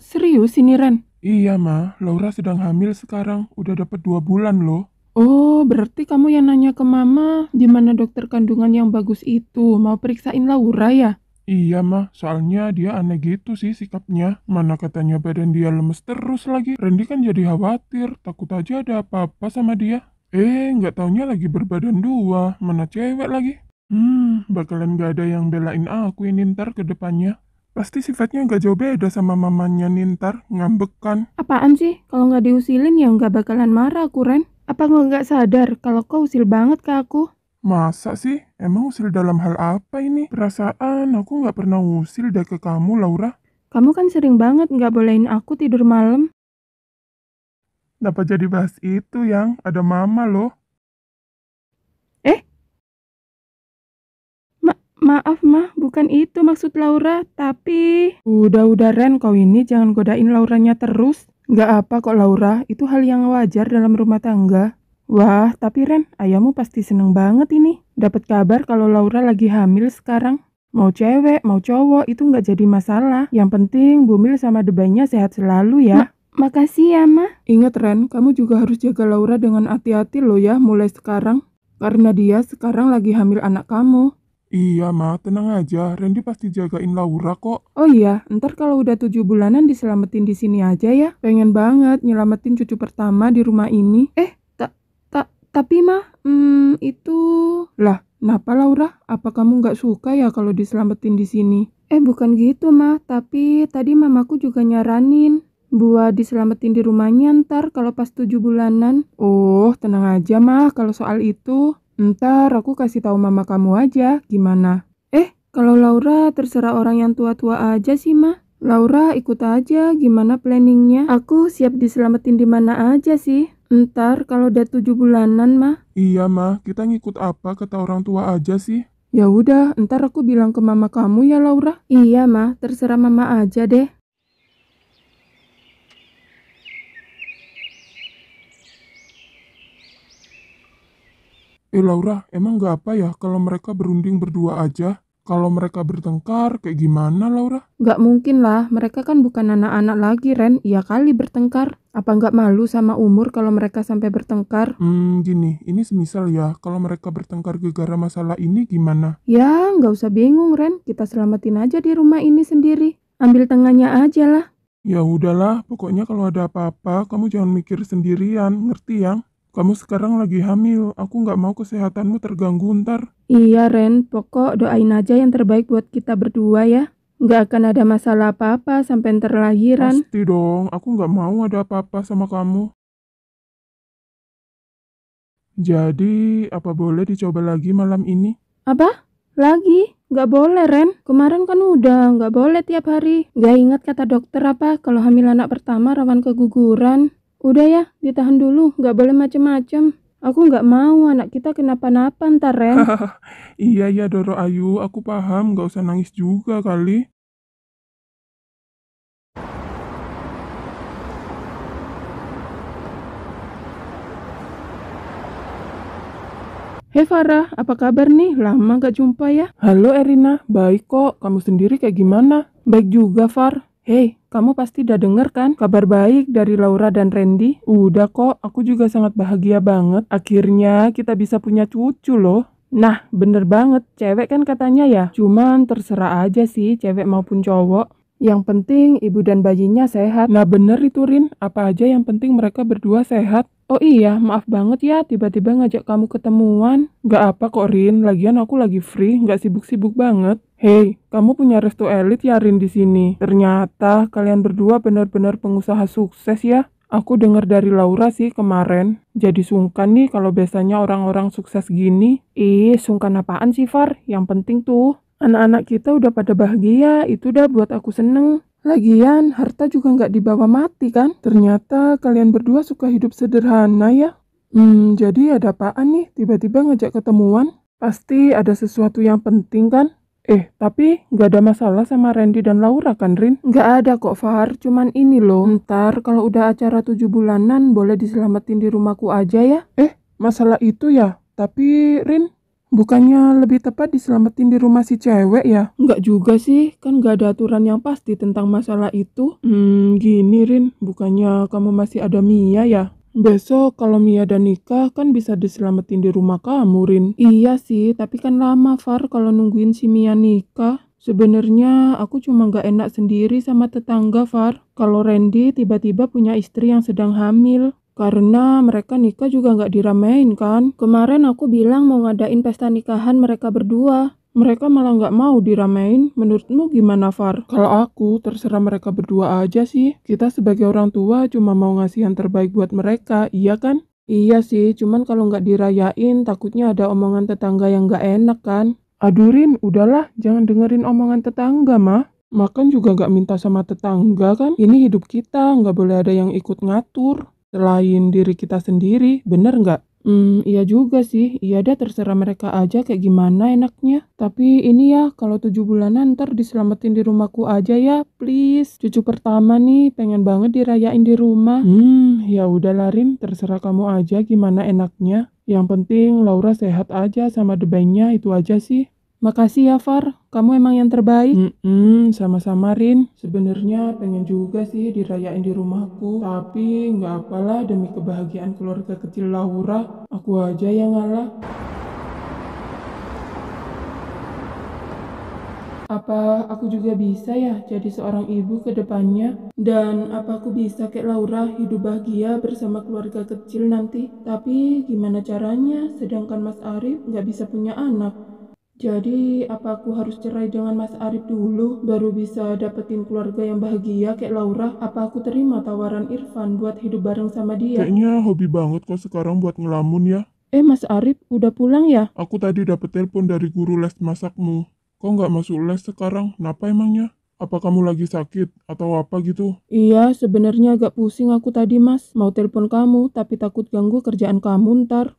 Serius ini Ren? Iya Ma, Laura sedang hamil sekarang. Udah dapat 2 bulan loh. Oh, berarti kamu yang nanya ke mama di mana dokter kandungan yang bagus itu. Mau periksain Laura ya? Iya mah, soalnya dia aneh gitu sih sikapnya. Mana katanya badan dia lemes terus lagi. Randy kan jadi khawatir, takut aja ada apa-apa sama dia. Nggak taunya lagi berbadan 2, mana cewek lagi. Bakalan gak ada yang belain aku ini ntar ke depannya. Pasti sifatnya gak jauh beda sama mamanya Nintar, ngambek kan. Apaan sih? Kalau nggak diusilin ya nggak bakalan marah aku Ren. Apa kau nggak sadar kalau kau usil banget ke aku? Masa sih? Emang usil dalam hal apa ini? Perasaan aku nggak pernah usil deh ke kamu, Laura. Kamu kan sering banget nggak bolehin aku tidur malam. Kenapa jadi bahas itu yang? Ada mama loh. Maaf mah, bukan itu maksud Laura, tapi... Udah Ren, kau ini jangan godain Lauranya terus. Nggak apa kok Laura, itu hal yang wajar dalam rumah tangga. Wah, tapi Ren, ayahmu pasti seneng banget ini. Dapat kabar kalau Laura lagi hamil sekarang. Mau cewek, mau cowok, itu nggak jadi masalah. Yang penting Bumil sama debaynya sehat selalu ya. Makasih ya, Ma. Ingat Ren, kamu juga harus jaga Laura dengan hati-hati loh ya mulai sekarang. Karena dia sekarang lagi hamil anak kamu. Iya Ma, tenang aja. Randy pasti jagain Laura kok. Oh iya, ntar kalau udah 7 bulanan diselamatin di sini aja ya. Pengen banget nyelamatin cucu pertama di rumah ini. Tapi Ma, itu... Lah, kenapa Laura? Apa kamu nggak suka ya kalau diselamatin di sini? Bukan gitu Ma, tapi tadi mamaku juga nyaranin buat diselamatin di rumahnya ntar kalau pas 7 bulanan. Oh, tenang aja mah kalau soal itu. Ntar aku kasih tahu mama kamu aja, gimana? Kalau Laura terserah orang yang tua-tua aja sih Ma. Laura ikut aja gimana planningnya. Aku siap diselamatin di mana aja sih. Ntar kalau udah 7 bulanan mah. Iya Ma, kita ngikut apa kata orang tua aja sih. Ya udah, ntar aku bilang ke mama kamu ya Laura. Iya Ma, terserah mama aja deh. Laura, emang nggak apa ya kalau mereka berunding berdua aja? Kalau mereka bertengkar, kayak gimana Laura? Nggak mungkin lah, mereka kan bukan anak-anak lagi, Ren. Iya kali bertengkar. Apa nggak malu sama umur kalau mereka sampai bertengkar? Gini, ini semisal ya, kalau mereka bertengkar gara-gara masalah ini gimana? Ya, nggak usah bingung, Ren. Kita selamatin aja di rumah ini sendiri. Ambil tengahnya aja lah. Ya udahlah, pokoknya kalau ada apa-apa, kamu jangan mikir sendirian, ngerti ya? Kamu sekarang lagi hamil, aku nggak mau kesehatanmu terganggu ntar. Iya, Ren. Pokok doain aja yang terbaik buat kita berdua ya. Nggak akan ada masalah apa-apa sampai ntar lahiran. Pasti dong, aku nggak mau ada apa-apa sama kamu. Jadi, apa boleh dicoba lagi malam ini? Apa? Lagi? Nggak boleh, Ren. Kemarin kan udah nggak boleh tiap hari. Nggak ingat kata dokter apa kalau hamil anak pertama rawan keguguran. Udah ya, ditahan dulu. Nggak boleh macem-macem. Aku nggak mau anak kita kenapa-napa ntar, Ren. Iya, Doro Ayu, aku paham, nggak usah nangis juga kali. Hei Farah, apa kabar nih? Lama gak jumpa ya? Halo Erina, baik kok. Kamu sendiri kayak gimana? Baik juga, Far. Hei, kamu pasti udah denger kan kabar baik dari Laura dan Randy? Udah kok, aku juga sangat bahagia banget. Akhirnya kita bisa punya cucu loh. Nah, bener banget. Cewek kan katanya ya. Cuman terserah aja sih cewek maupun cowok. Yang penting ibu dan bayinya sehat. Nah bener itu Rin, apa aja yang penting mereka berdua sehat. Oh iya, maaf banget ya tiba-tiba ngajak kamu ketemuan. Gak apa kok Rin, lagian aku lagi free, gak sibuk-sibuk banget. Hei, kamu punya restu elit ya Rin di sini. Ternyata kalian berdua benar-benar pengusaha sukses ya. Aku dengar dari Laura sih kemarin. Jadi sungkan nih kalau biasanya orang-orang sukses gini. Ih, sungkan apaan sih Far? Yang penting tuh anak-anak kita udah pada bahagia, itu udah buat aku seneng. Lagian, harta juga nggak dibawa mati kan? Ternyata kalian berdua suka hidup sederhana ya. Jadi ada apaan nih tiba-tiba ngajak ketemuan? Pasti ada sesuatu yang penting kan? Tapi nggak ada masalah sama Randy dan Laura kan, Rin? Nggak ada kok, Far. Cuman ini loh, ntar kalau udah acara 7 bulanan, boleh diselamatin di rumahku aja ya? Masalah itu ya? Tapi, Rin, bukannya lebih tepat diselamatin di rumah si cewek ya? Nggak juga sih, kan nggak ada aturan yang pasti tentang masalah itu. Gini Rin, bukannya kamu masih ada Mia ya? Besok kalau Mia dan nikah kan bisa diselamatin di rumah kamu, Rin. Iya sih, tapi kan lama, Far, kalau nungguin si Mia nikah. Sebenarnya aku cuma nggak enak sendiri sama tetangga, Far. Kalau Randy tiba-tiba punya istri yang sedang hamil. Karena mereka nikah juga nggak diramein kan. Kemarin aku bilang mau ngadain pesta nikahan mereka berdua. Mereka malah nggak mau diramein. Menurutmu gimana, Far? Kalau aku, terserah mereka berdua aja sih. Kita sebagai orang tua cuma mau ngasih yang terbaik buat mereka, iya kan? Iya sih, cuman kalau nggak dirayain takutnya ada omongan tetangga yang nggak enak kan. Aduh Rin, udahlah, jangan dengerin omongan tetangga, mah. Makan juga nggak minta sama tetangga kan? Ini hidup kita, nggak boleh ada yang ikut ngatur. Selain diri kita sendiri, bener nggak? Iya juga sih. Iya dah terserah mereka aja kayak gimana enaknya. Tapi ini ya, kalau 7 bulanan ntar diselamatin di rumahku aja ya, please. Cucu pertama nih, pengen banget dirayain di rumah. Ya udah Larin, terserah kamu aja gimana enaknya. Yang penting Laura sehat aja sama debaynya, itu aja sih. Makasih ya, Far. Kamu emang yang terbaik. Sama-sama Rin. Sebenarnya pengen juga sih dirayain di rumahku. Tapi nggak apalah demi kebahagiaan keluarga kecil Laura. Aku aja yang ngalah. Apa aku juga bisa ya jadi seorang ibu ke depannya? Dan apa aku bisa kayak Laura hidup bahagia bersama keluarga kecil nanti? Tapi gimana caranya sedangkan Mas Arif nggak bisa punya anak? Jadi, apa aku harus cerai dengan Mas Arif dulu, baru bisa dapetin keluarga yang bahagia kayak Laura? Apa aku terima tawaran Irfan buat hidup bareng sama dia? Kayaknya hobi banget kok sekarang buat ngelamun ya. Mas Arif udah pulang ya? Aku tadi dapet telepon dari guru les masakmu. Kok nggak masuk les sekarang? Kenapa emangnya? Apa kamu lagi sakit atau apa gitu? Iya, sebenarnya agak pusing aku tadi, Mas. Mau telepon kamu, tapi takut ganggu kerjaan kamu ntar.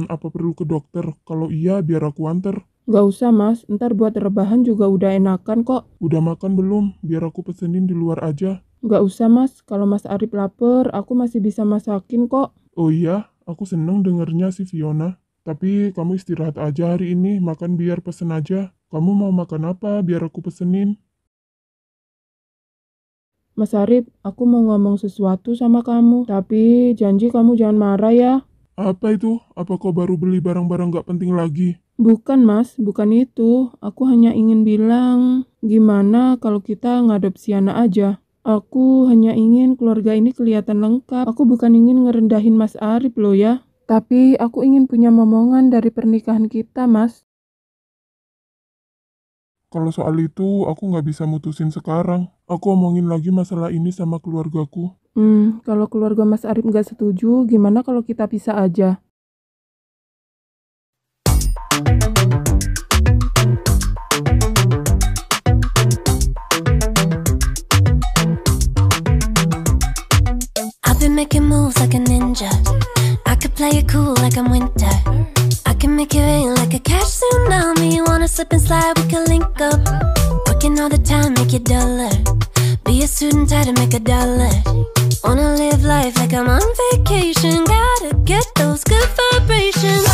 Apa perlu ke dokter? Kalau iya, biar aku anter. Nggak usah, Mas. Ntar buat rebahan juga udah enakan kok. Udah makan belum? Biar aku pesenin di luar aja. Nggak usah, Mas. Kalau Mas Arif lapar, aku masih bisa masakin kok. Oh iya, aku seneng dengernya si Fiona. Tapi kamu istirahat aja hari ini, makan biar pesen aja. Kamu mau makan apa biar aku pesenin? Mas Arif, aku mau ngomong sesuatu sama kamu, tapi janji kamu jangan marah ya. Apa itu? Apa kau baru beli barang-barang gak penting lagi? Bukan mas, bukan itu. Aku hanya ingin bilang, gimana kalau kita ngadopsi anak aja? Aku hanya ingin keluarga ini kelihatan lengkap. Aku bukan ingin ngerendahin Mas Arif loh ya. Tapi aku ingin punya momongan dari pernikahan kita, Mas. Kalau soal itu, aku nggak bisa mutusin sekarang. Aku omongin lagi masalah ini sama keluargaku. Kalau keluarga Mas Arif nggak setuju, gimana kalau kita pisah aja? I've been making moves like a ninja. I could play it cool like I'm winter. I can make it rain like a cash tsunami. Wanna slip and slide, we can link up. Working all the time, make it dollar. Be a student, try to make $1. Wanna live life like I'm on vacation. Gotta get those good vibrations.